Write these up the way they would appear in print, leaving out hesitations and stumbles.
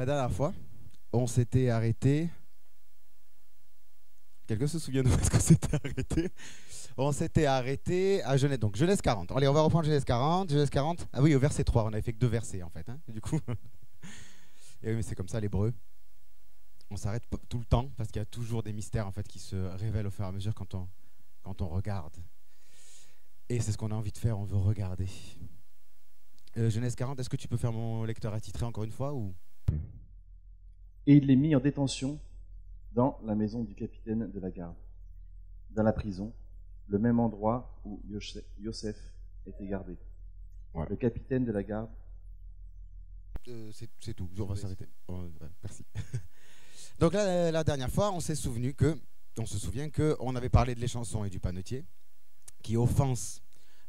La dernière fois, on s'était arrêté. Quelqu'un se souvient de où est-ce qu'on s'était arrêté? On s'était arrêté à Genèse. Donc Genèse 40. Allez, on va reprendre Genèse 40. Genèse 40. Ah oui, au verset 3. On avait fait que 2 versets en fait. Hein, du coup. Et oui, mais c'est comme ça l'hébreu. On s'arrête tout le temps parce qu'il y a toujours des mystères en fait qui se révèlent au fur et à mesure quand on regarde. Et c'est ce qu'on a envie de faire. On veut regarder. Genèse 40. Est-ce que tu peux faire mon lecteur attitré encore une fois ou... Et il les mit en détention dans la maison du capitaine de la garde, dans la prison, le même endroit où Yosef était gardé. Ouais. Le capitaine de la garde. C'est tout. On va s'arrêter. Ouais, merci. Donc là, la dernière fois, on se souvient qu'on avait parlé de l'échanson et du panetier, qui offensent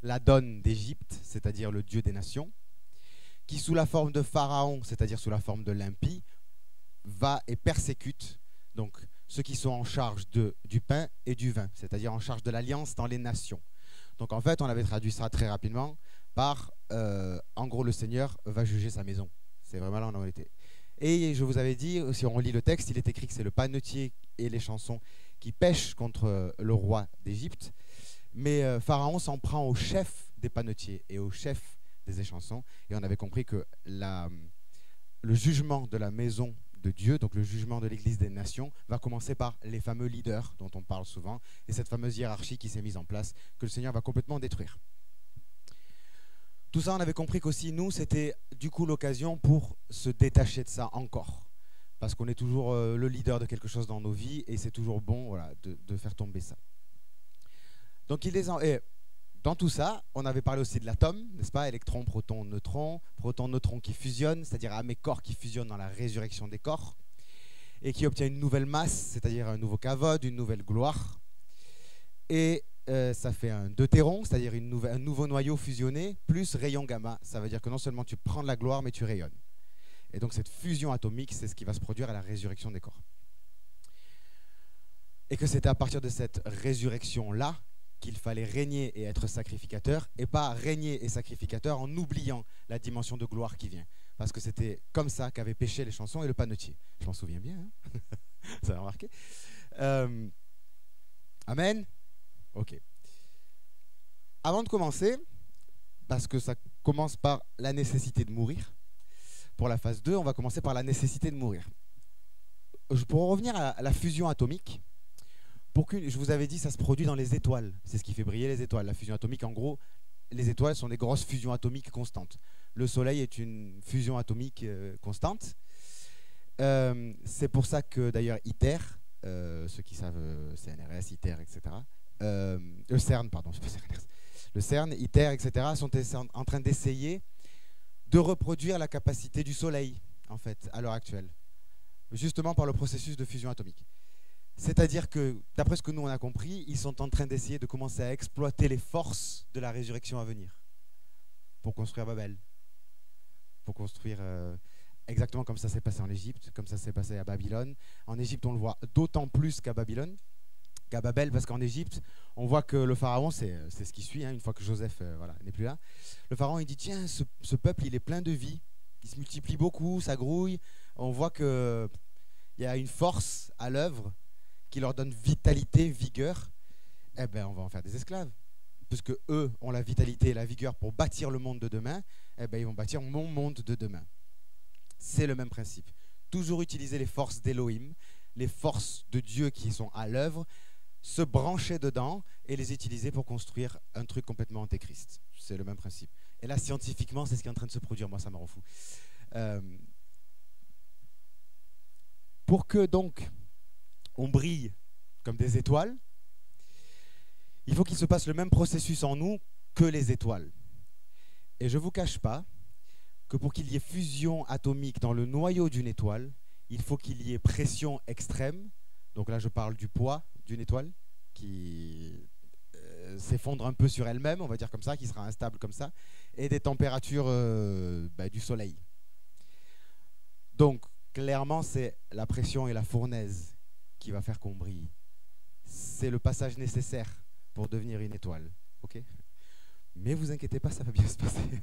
la donne d'Égypte, c'est-à-dire le dieu des nations, qui sous la forme de Pharaon, c'est-à-dire sous la forme de l'impie, va et persécute donc ceux qui sont en charge du pain et du vin, c'est-à-dire en charge de l'alliance dans les nations. Donc en fait, on avait traduit ça très rapidement par, en gros, le Seigneur va juger sa maison. C'est vraiment là où on en était. Et je vous avais dit, si on relit le texte, il est écrit que c'est le panetier et les chansons qui pêchent contre le roi d'Égypte. Mais Pharaon s'en prend au chef des panetiers et au chef des échansons. Et on avait compris que le jugement de la maison de Dieu, donc le jugement de l'Église des nations, va commencer par les fameux leaders dont on parle souvent, et cette fameuse hiérarchie qui s'est mise en place, que le Seigneur va complètement détruire. Tout ça, on avait compris qu'aussi, nous, c'était du coup l'occasion pour se détacher de ça encore. Parce qu'on est toujours le leader de quelque chose dans nos vies, et c'est toujours bon voilà, de faire tomber ça. Donc, dans tout ça, on avait parlé aussi de l'atome, n'est-ce pas? Électron, proton, neutron qui fusionnent, c'est-à-dire mes corps qui fusionnent dans la résurrection des corps, et qui obtient une nouvelle masse, c'est-à-dire un nouveau kavod, une nouvelle gloire. Et ça fait un deutéron, c'est-à-dire un nouveau noyau fusionné, plus rayon gamma. Ça veut dire que non seulement tu prends de la gloire, mais tu rayonnes. Et donc cette fusion atomique, c'est ce qui va se produire à la résurrection des corps. Et que c'était à partir de cette résurrection-là qu'il fallait régner et être sacrificateur, et pas régner et sacrificateur en oubliant la dimension de gloire qui vient. Parce que c'était comme ça qu'avaient péché les chansons et le panetier. Je m'en souviens bien, hein. Ça a remarqué. Amen. Ok. Avant de commencer, parce que ça commence par la nécessité de mourir, pour la phase 2, on va commencer par la nécessité de mourir. Pour revenir à la fusion atomique, je vous avais dit, ça se produit dans les étoiles. C'est ce qui fait briller les étoiles. La fusion atomique, en gros, les étoiles sont des grosses fusions atomiques constantes. Le Soleil est une fusion atomique constante. C'est pour ça que, d'ailleurs, ITER, ceux qui savent CNRS, ITER, etc., le CERN, pardon, je sais pas CNRS, le CERN, ITER, etc., sont en train d'essayer de reproduire la capacité du Soleil, en fait, à l'heure actuelle, justement par le processus de fusion atomique. C'est-à-dire que, d'après ce que nous on a compris, ils sont en train d'essayer de commencer à exploiter les forces de la résurrection à venir pour construire Babel, pour construire exactement comme ça s'est passé en Égypte, comme ça s'est passé à Babylone. En Égypte, on le voit d'autant plus qu'à Babylone, qu'à Babel, parce qu'en Égypte, on voit que le pharaon, c'est ce qui suit, hein, une fois que Joseph n'est plus là. Le pharaon, il dit, tiens, ce peuple, il est plein de vie, il se multiplie beaucoup, ça grouille. On voit qu'il y a une force à l'œuvre qui leur donne vitalité, vigueur. Eh bien, on va en faire des esclaves. Puisque eux ont la vitalité et la vigueur pour bâtir le monde de demain, eh bien, ils vont bâtir mon monde de demain. C'est le même principe. Toujours utiliser les forces d'Elohim, les forces de Dieu qui sont à l'œuvre, se brancher dedans et les utiliser pour construire un truc complètement antéchrist. C'est le même principe. Et là, scientifiquement, c'est ce qui est en train de se produire. Moi, ça me rend fou. Pour que, donc, on brille comme des étoiles, il faut qu'il se passe le même processus en nous que les étoiles. Et je ne vous cache pas que pour qu'il y ait fusion atomique dans le noyau d'une étoile, il faut qu'il y ait pression extrême. Donc là, je parle du poids d'une étoile qui s'effondre un peu sur elle-même, on va dire comme ça, qui sera instable comme ça, et des températures du soleil. Donc, clairement, c'est la pression et la fournaise qui va faire qu'on brille. C'est le passage nécessaire pour devenir une étoile. Ok ? Mais vous inquiétez pas, ça va bien se passer.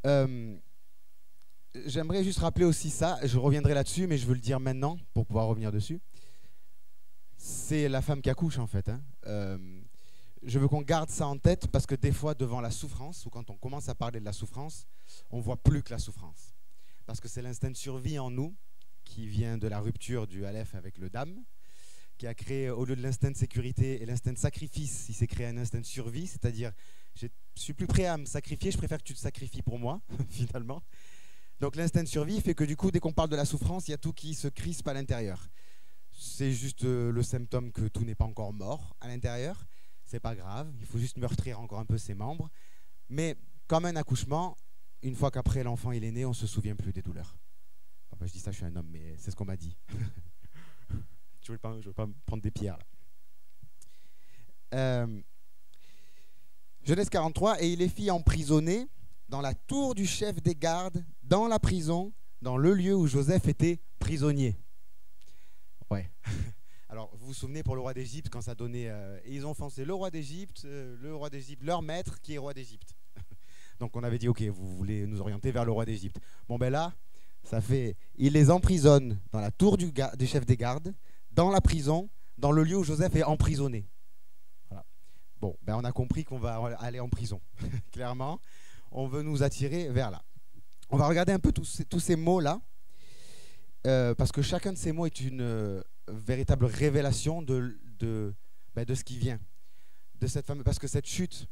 Euh, J'aimerais juste rappeler aussi ça, je reviendrai là-dessus, mais je veux le dire maintenant pour pouvoir revenir dessus. C'est la femme qui accouche en fait, hein. Je veux qu'on garde ça en tête parce que des fois, devant la souffrance, ou quand on commence à parler de la souffrance, on voit plus que la souffrance. Parce que c'est l'instinct de survie en nous qui vient de la rupture du Aleph avec le Dam, qui a créé, au lieu de l'instinct de sécurité et l'instinct de sacrifice, il s'est créé un instinct de survie, c'est-à-dire je suis plus prêt à me sacrifier, je préfère que tu te sacrifies pour moi, finalement. Donc l'instinct de survie fait que du coup, dès qu'on parle de la souffrance, il y a tout qui se crispe à l'intérieur. C'est juste le symptôme que tout n'est pas encore mort à l'intérieur. C'est pas grave, il faut juste meurtrir encore un peu ses membres. Mais comme un accouchement, une fois qu'après l'enfant il est né, on ne se souvient plus des douleurs. Enfin, je dis ça, je suis un homme, mais c'est ce qu'on m'a dit. Je ne veux pas me prendre des pierres là. Genèse 43, et il les fit emprisonner dans la tour du chef des gardes, dans la prison, dans le lieu où Joseph était prisonnier. Ouais. Alors, vous vous souvenez pour le roi d'Égypte, quand ça donnait... et ils ont offensé le roi d'Égypte, leur maître, qui est roi d'Égypte. Donc, on avait dit, ok, vous voulez nous orienter vers le roi d'Égypte. Bon, ben là, ça fait... Il les emprisonne dans la tour des chefs des gardes, dans la prison, dans le lieu où Joseph est emprisonné. Voilà. Bon, ben on a compris qu'on va aller en prison. Clairement, on veut nous attirer vers là. On va regarder un peu tous ces mots-là, parce que chacun de ces mots est une véritable révélation de ce qui vient. De cette fameuse, parce que cette chute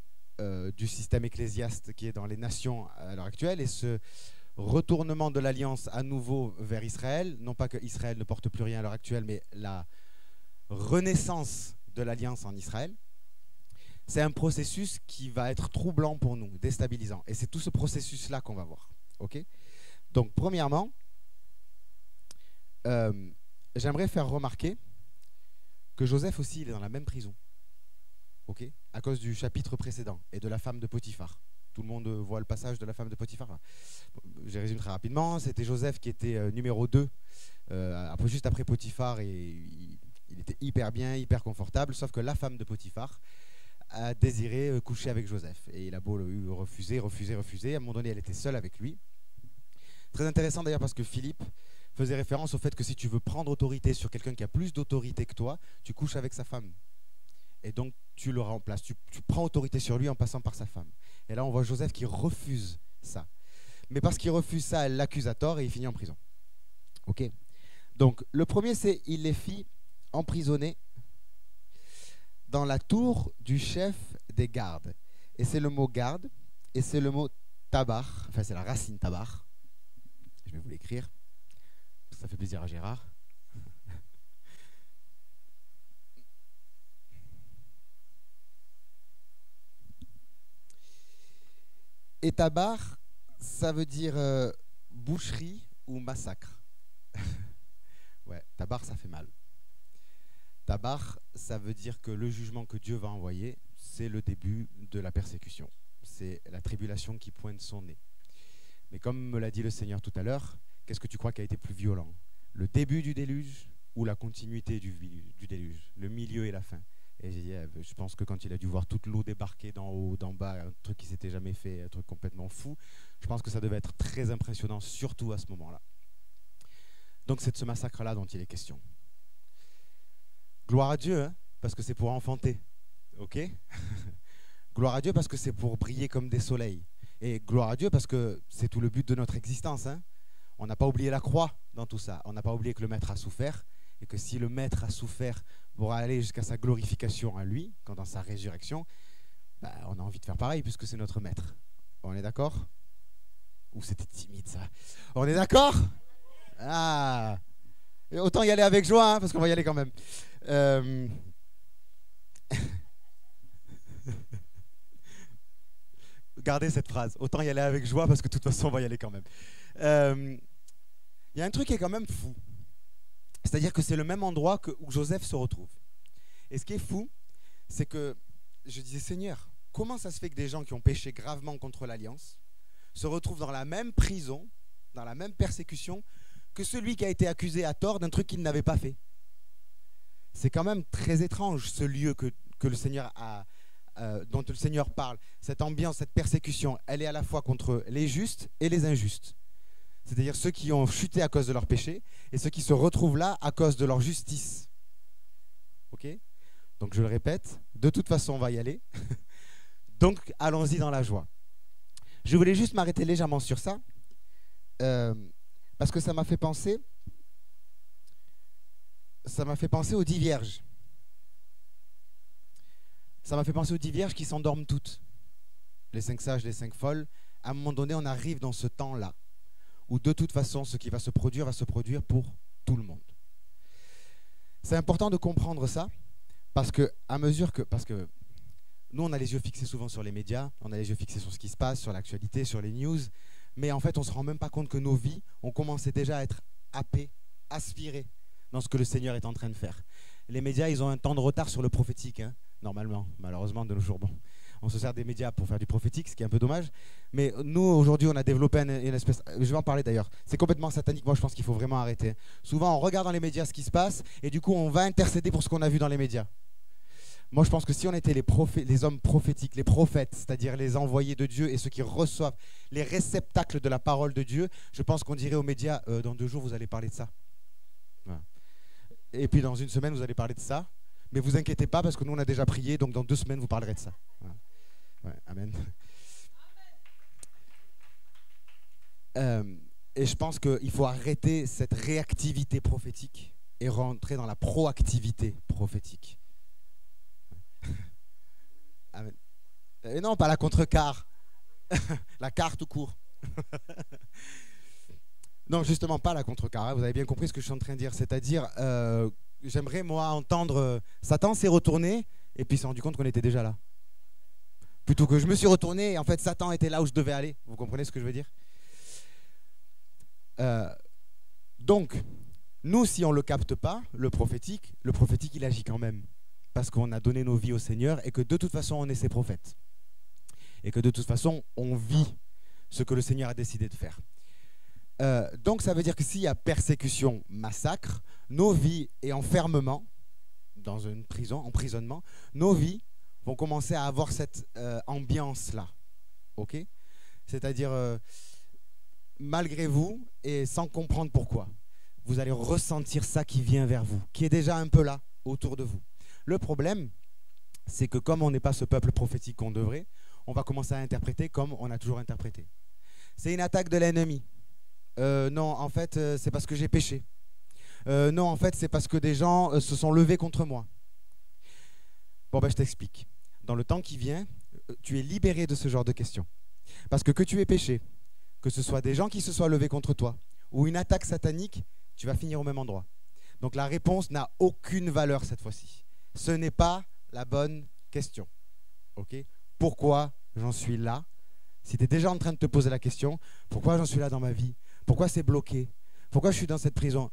du système ecclésiaste qui est dans les nations à l'heure actuelle et ce retournement de l'alliance à nouveau vers Israël, non pas que Israël ne porte plus rien à l'heure actuelle, mais la renaissance de l'alliance en Israël, c'est un processus qui va être troublant pour nous, déstabilisant. Et c'est tout ce processus-là qu'on va voir. Okay ? Donc, premièrement, j'aimerais faire remarquer que Joseph aussi, il est dans la même prison. Okay ? À cause du chapitre précédent et de la femme de Potiphar. Tout le monde voit le passage de la femme de Potiphar. Je résume très rapidement. C'était Joseph qui était numéro 2, juste après Potiphar, et il était hyper bien, hyper confortable, sauf que la femme de Potiphar a désiré coucher avec Joseph. Et il a beau refuser. À un moment donné, elle était seule avec lui. Très intéressant d'ailleurs parce que Philippe faisait référence au fait que si tu veux prendre autorité sur quelqu'un qui a plus d'autorité que toi, tu couches avec sa femme. Et donc tu le remplaces, tu prends autorité sur lui en passant par sa femme. Et là on voit Joseph qui refuse ça. Mais parce qu'il refuse ça, elle l'accuse à tort et il finit en prison. Ok. Donc le premier c'est il les fit emprisonner dans la tour du chef des gardes. Et c'est le mot garde et c'est le mot tabar, enfin c'est la racine tabar. Je vais vous l'écrire, ça fait plaisir à Gérard. Et tabar, ça veut dire boucherie ou massacre. Ouais, tabar, ça fait mal. Tabar, ça veut dire que le jugement que Dieu va envoyer, c'est le début de la persécution. C'est la tribulation qui pointe son nez. Mais comme me l'a dit le Seigneur tout à l'heure, qu'est-ce que tu crois qui a été plus violent? Le début du déluge ou la continuité du déluge? Le milieu et la fin? Et je pense que quand il a dû voir toute l'eau débarquer d'en haut, d'en bas, un truc qui s'était jamais fait, un truc complètement fou, je pense que ça devait être très impressionnant, surtout à ce moment-là. Donc c'est de ce massacre-là dont il est question. Gloire à Dieu, hein, parce que c'est pour enfanter. Ok? Gloire à Dieu parce que c'est pour briller comme des soleils. Et gloire à Dieu parce que c'est tout le but de notre existence. Hein. On n'a pas oublié la croix dans tout ça. On n'a pas oublié que le Maître a souffert. Et que si le Maître a souffert pour aller jusqu'à sa glorification à lui, quand dans sa résurrection, bah, on a envie de faire pareil puisque c'est notre Maître. On est d'accord? Ouh, c'était timide ça. On est d'accord? Ah, et autant y aller avec joie, hein, parce qu'on va y aller quand même. Gardez cette phrase. Autant y aller avec joie parce que de toute façon on va y aller quand même. Il y a un truc qui est quand même fou. C'est-à-dire que c'est le même endroit où Joseph se retrouve. Et ce qui est fou, c'est que je disais, Seigneur, comment ça se fait que des gens qui ont péché gravement contre l'Alliance se retrouvent dans la même prison, dans la même persécution, que celui qui a été accusé à tort d'un truc qu'il n'avait pas fait? C'est quand même très étrange ce lieu que le Seigneur a dont le Seigneur parle, cette ambiance, cette persécution, elle est à la fois contre les justes et les injustes. C'est-à-dire ceux qui ont chuté à cause de leur péché et ceux qui se retrouvent là à cause de leur justice. Ok ? Donc je le répète, de toute façon on va y aller. Donc allons-y dans la joie. Je voulais juste m'arrêter légèrement sur ça, parce que ça m'a fait penser aux 10 vierges. Ça m'a fait penser aux 10 vierges qui s'endorment toutes. Les 5 sages, les 5 folles. À un moment donné, on arrive dans ce temps-là, où de toute façon, ce qui va se produire pour tout le monde. C'est important de comprendre ça, parce que nous, on a les yeux fixés souvent sur les médias, on a les yeux fixés sur ce qui se passe, sur l'actualité, sur les news, mais en fait, on ne se rend même pas compte que nos vies ont commencé déjà à être happées, aspirées dans ce que le Seigneur est en train de faire. Les médias, ils ont un temps de retard sur le prophétique, hein, normalement, malheureusement, de nos jours. Bon, on se sert des médias pour faire du prophétique, ce qui est un peu dommage. Mais nous, aujourd'hui, on a développé une espèce... Je vais en parler d'ailleurs. C'est complètement satanique. Moi, je pense qu'il faut vraiment arrêter. Souvent, on regarde dans les médias ce qui se passe et du coup, on va intercéder pour ce qu'on a vu dans les médias. Moi, je pense que si on était les hommes prophétiques, les prophètes, c'est-à-dire les envoyés de Dieu et ceux qui reçoivent les réceptacles de la parole de Dieu, je pense qu'on dirait aux médias, dans 2 jours, vous allez parler de ça. Voilà. Et puis, dans 1 semaine, vous allez parler de ça. Mais vous inquiétez pas, parce que nous, on a déjà prié, donc dans 2 semaines, vous parlerez de ça. Voilà. Ouais, amen. Et je pense qu'il faut arrêter cette réactivité prophétique et rentrer dans la proactivité prophétique. Amen. Et non, pas la contrecarre. La carte tout court. Non, justement, pas la contrecarre. Vous avez bien compris ce que je suis en train de dire. C'est-à-dire, j'aimerais, moi, entendre Satan s'est retourné et puis s'est rendu compte qu'on était déjà là. Plutôt que je me suis retourné et en fait, Satan était là où je devais aller. Vous comprenez ce que je veux dire ? Donc, nous, si on ne le capte pas, le prophétique, il agit quand même. Parce qu'on a donné nos vies au Seigneur et que de toute façon, on est ses prophètes. Et que de toute façon, on vit ce que le Seigneur a décidé de faire. Donc, ça veut dire que s'il y a persécution, massacre, nos vies et enfermement, dans une prison, emprisonnement, nos vies vont commencer à avoir cette ambiance-là. Ok ? C'est-à-dire, malgré vous et sans comprendre pourquoi, vous allez ressentir ça qui vient vers vous, qui est déjà un peu là, autour de vous. Le problème, c'est que comme on n'est pas ce peuple prophétique qu'on devrait, on va commencer à interpréter comme on a toujours interprété. C'est une attaque de l'ennemi. Non, en fait, c'est parce que j'ai péché. Non, en fait, c'est parce que des gens se sont levés contre moi. Bon, ben, je t'explique. Dans le temps qui vient, tu es libéré de ce genre de questions. Parce que tu aies péché, que ce soit des gens qui se soient levés contre toi, ou une attaque satanique, tu vas finir au même endroit. Donc la réponse n'a aucune valeur cette fois-ci. Ce n'est pas la bonne question. Okay ? Pourquoi j'en suis là ? Si tu es déjà en train de te poser la question, pourquoi j'en suis là dans ma vie ? Pourquoi c'est bloqué ? Pourquoi je suis dans cette prison ?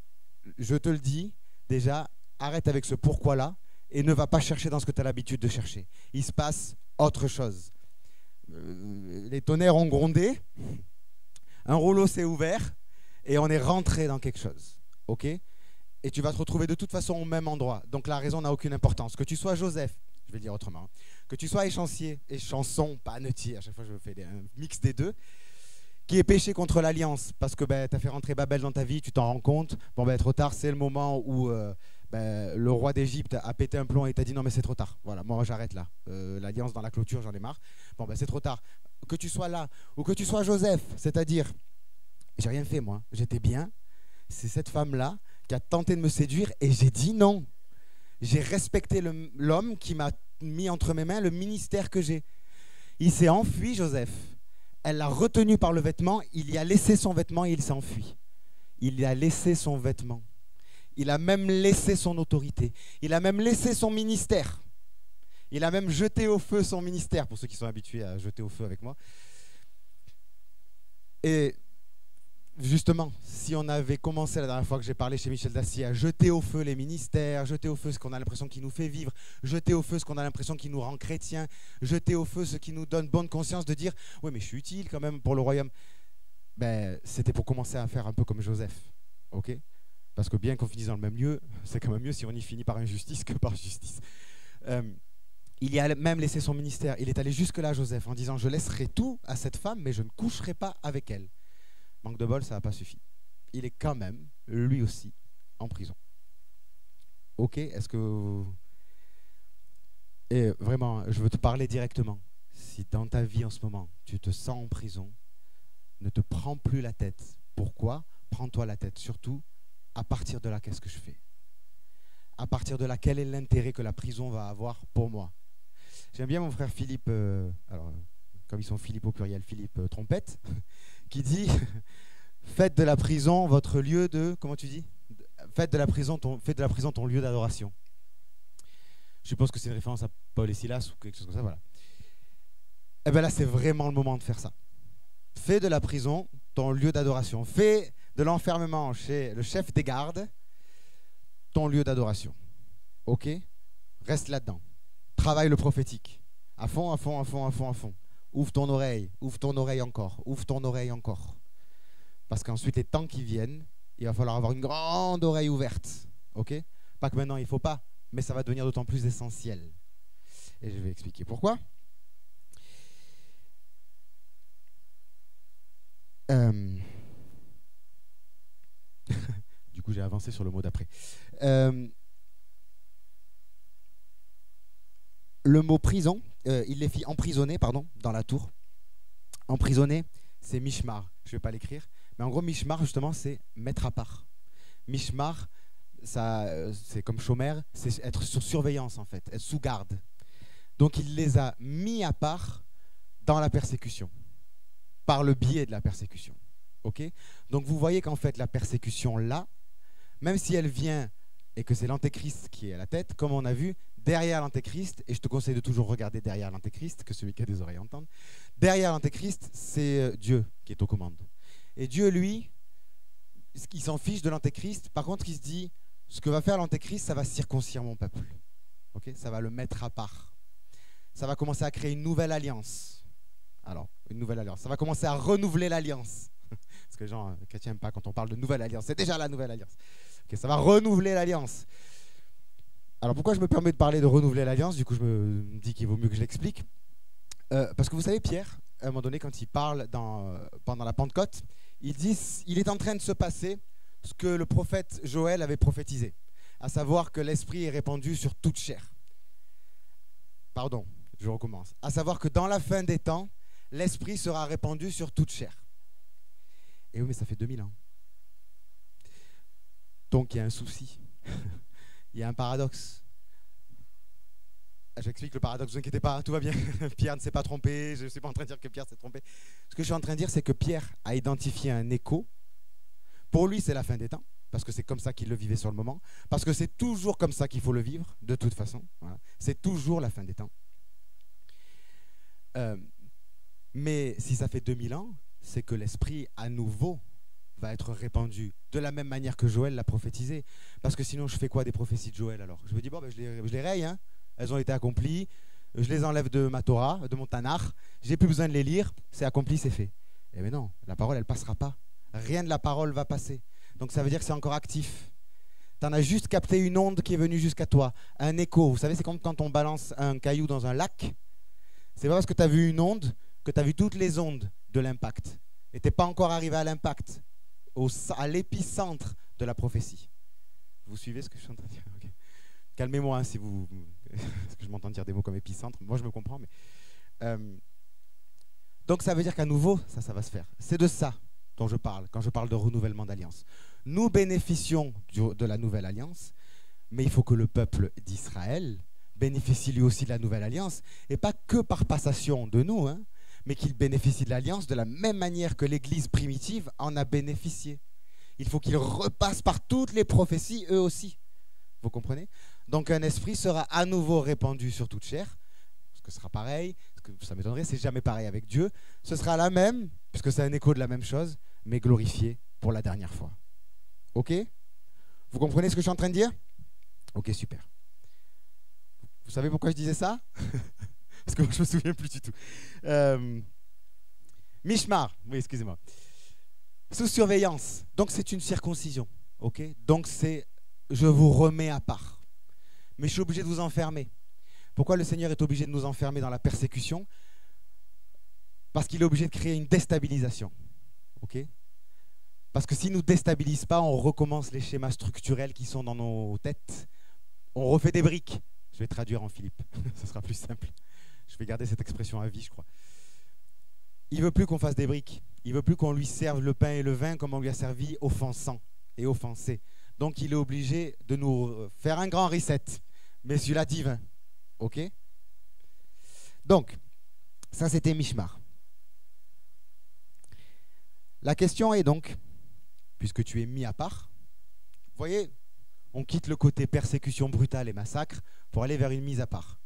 Je te le dis, déjà, arrête avec ce pourquoi-là et ne va pas chercher dans ce que tu as l'habitude de chercher. Il se passe autre chose. Les tonnerres ont grondé, un rouleau s'est ouvert et on est rentré dans quelque chose. Ok ? Et tu vas te retrouver de toute façon au même endroit. Donc la raison n'a aucune importance. Que tu sois Joseph, je vais le dire autrement, que tu sois échanson, pas Neutier, à chaque fois je fais un mix des deux, qui est péché contre l'alliance, parce que tu as fait rentrer Babel dans ta vie, tu t'en rends compte, bon trop tard, c'est le moment où le roi d'Égypte a pété un plomb et t'a dit non mais c'est trop tard, voilà, moi j'arrête là, l'alliance dans la clôture, j'en ai marre, bon c'est trop tard. Que tu sois là, ou que tu sois Joseph, c'est-à-dire, j'ai rien fait moi, j'étais bien, c'est cette femme-là qui a tenté de me séduire et j'ai dit non. J'ai respecté l'homme qui m'a mis entre mes mains le ministère que j'ai. Il s'est enfui, Joseph. Elle l'a retenu par le vêtement, il y a laissé son vêtement et il s'est enfui. Il a laissé son vêtement. Il a même laissé son autorité. Il a même laissé son ministère. Il a même jeté au feu son ministère, pour ceux qui sont habitués à jeter au feu avec moi. Et justement, si on avait commencé la dernière fois que j'ai parlé chez Michel Dacier à jeter au feu les ministères, jeter au feu ce qu'on a l'impression qui nous fait vivre, jeter au feu ce qu'on a l'impression qui nous rend chrétiens, jeter au feu ce qui nous donne bonne conscience de dire « Oui, mais je suis utile quand même pour le royaume ». C'était pour commencer à faire un peu comme Joseph. Okay ? Parce que bien qu'on finisse dans le même lieu, c'est quand même mieux si on y finit par injustice que par justice. Il y a même laissé son ministère. Il est allé jusque-là, Joseph, en disant « Je laisserai tout à cette femme, mais je ne coucherai pas avec elle. » Manque de bol, ça n'a pas suffi. Il est quand même, lui aussi, en prison. Ok, est-ce que... Et vraiment, je veux te parler directement. Si dans ta vie en ce moment, tu te sens en prison, ne te prends plus la tête. Pourquoi? Prends-toi la tête. Surtout, à partir de là, qu'est-ce que je fais? À partir de là, quel est l'intérêt que la prison va avoir pour moi? J'aime bien mon frère Philippe, alors, comme ils sont Philippe au pluriel, Philippe Trompette, qui dit « Faites de la prison votre lieu de... » Comment tu dis? Faites de la prison ton lieu d'adoration. Je suppose que c'est une référence à Paul et Silas ou quelque chose comme ça, voilà. Et bien là, c'est vraiment le moment de faire ça. Fais de la prison ton lieu d'adoration. Fais de l'enfermement chez le chef des gardes ton lieu d'adoration. Ok? Reste là-dedans. Travaille le prophétique. À fond, à fond, à fond, à fond, à fond. Ouvre ton oreille encore, ouvre ton oreille encore. Parce qu'ensuite, les temps qui viennent, il va falloir avoir une grande oreille ouverte. Ok? Pas que maintenant, il ne faut pas, mais ça va devenir d'autant plus essentiel. Et je vais expliquer pourquoi. Du coup, j'ai avancé sur le mot d'après. Le mot prison, il les fit emprisonner, pardon, dans la tour. Emprisonner, c'est mishmar. Je ne vais pas l'écrire. Mais en gros, mishmar, justement, c'est mettre à part. Mishmar, c'est comme chômeur, c'est être sur surveillance, en fait, être sous garde. Donc, il les a mis à part dans la persécution, par le biais de la persécution. Okay? Donc, vous voyez qu'en fait, la persécution, là, même si elle vient et que c'est l'antéchrist qui est à la tête, comme on a vu, derrière l'antéchrist, et je te conseille de toujours regarder derrière l'antéchrist, que celui qui a des oreilles entende, derrière l'antéchrist, c'est Dieu qui est aux commandes. Et Dieu, lui, il s'en fiche de l'antéchrist. Par contre, il se dit, ce que va faire l'antéchrist, ça va circoncire mon peuple. Okay? Ça va le mettre à part. Ça va commencer à créer une nouvelle alliance. Alors, une nouvelle alliance. Ça va commencer à renouveler l'alliance. Parce que les gens chrétiens n'aiment pas quand on parle de nouvelle alliance. C'est déjà la nouvelle alliance. Okay, ça va renouveler l'alliance. Alors pourquoi je me permets de parler de renouveler l'alliance? Du coup, je me dis qu'il vaut mieux que je l'explique. Parce que vous savez, Pierre, à un moment donné, quand il parle pendant la Pentecôte, il est en train de se passer ce que le prophète Joël avait prophétisé, à savoir que l'Esprit est répandu sur toute chair. Pardon, je recommence. À savoir que dans la fin des temps, l'Esprit sera répandu sur toute chair. Et oui, mais ça fait 2000 ans. Donc il y a un souci. Il y a un paradoxe. J'explique le paradoxe, ne vous inquiétez pas, tout va bien. Pierre ne s'est pas trompé, je ne suis pas en train de dire que Pierre s'est trompé. Ce que je suis en train de dire, c'est que Pierre a identifié un écho. Pour lui, c'est la fin des temps, parce que c'est comme ça qu'il le vivait sur le moment, parce que c'est toujours comme ça qu'il faut le vivre, de toute façon. Voilà. C'est toujours la fin des temps. Mais si ça fait 2000 ans, c'est que l'Esprit, à nouveau, va être répandu de la même manière que Joël l'a prophétisé. Parce que sinon, je fais quoi des prophéties de Joël alors? Je me dis, bon, ben, je les raye, hein. Elles ont été accomplies, je les enlève de ma Torah, de mon Tanakh, j'ai plus besoin de les lire, c'est accompli, c'est fait. Eh bien non, la parole, elle ne passera pas. Rien de la parole va passer. Donc ça veut dire que c'est encore actif. Tu en as juste capté une onde qui est venue jusqu'à toi, un écho. Vous savez, c'est comme quand on balance un caillou dans un lac. C'est pas parce que tu as vu une onde que tu as vu toutes les ondes de l'impact. Et tu n'es pas encore arrivé à l'impact, à l'épicentre de la prophétie. Vous suivez ce que je suis en train de dire? Okay. Calmez-moi hein, si vous... Parce que je m'entends dire des mots comme épicentre. Moi, je me comprends. Mais donc, ça veut dire qu'à nouveau, ça va se faire. C'est de ça dont je parle quand je parle de renouvellement d'alliance. Nous bénéficions de la nouvelle alliance, mais il faut que le peuple d'Israël bénéficie lui aussi de la nouvelle alliance, et pas que par passation de nous, hein, mais qu'il bénéficie de l'alliance de la même manière que l'Église primitive en a bénéficié. Il faut qu'ils repassent par toutes les prophéties, eux aussi. Vous comprenez? Donc un esprit sera à nouveau répandu sur toute chair, ce que sera pareil, ça m'étonnerait, c'est jamais pareil avec Dieu. Ce sera la même, puisque c'est un écho de la même chose, mais glorifié pour la dernière fois. Ok? Vous comprenez ce que je suis en train de dire? Ok, super. Vous savez pourquoi je disais ça? Parce que moi, je ne me souviens plus du tout. Mishmar, oui, excusez-moi. Sous surveillance, donc c'est une circoncision. Ok? Donc c'est, je vous remets à part. Mais je suis obligé de vous enfermer. Pourquoi le Seigneur est obligé de nous enfermer dans la persécution? Parce qu'il est obligé de créer une déstabilisation. Ok? Parce que s'il ne nous déstabilise pas, on recommence les schémas structurels qui sont dans nos têtes. On refait des briques. Je vais traduire en Philippe, ce sera plus simple. Je vais garder cette expression à vie, je crois. Il ne veut plus qu'on fasse des briques. Il ne veut plus qu'on lui serve le pain et le vin comme on lui a servi, offensant et offensé. Donc il est obligé de nous faire un grand reset, mais celui-là divin. Ok? Donc, ça c'était Mishmar. La question est donc, puisque tu es mis à part, vous voyez, on quitte le côté persécution brutale et massacre pour aller vers une mise à part.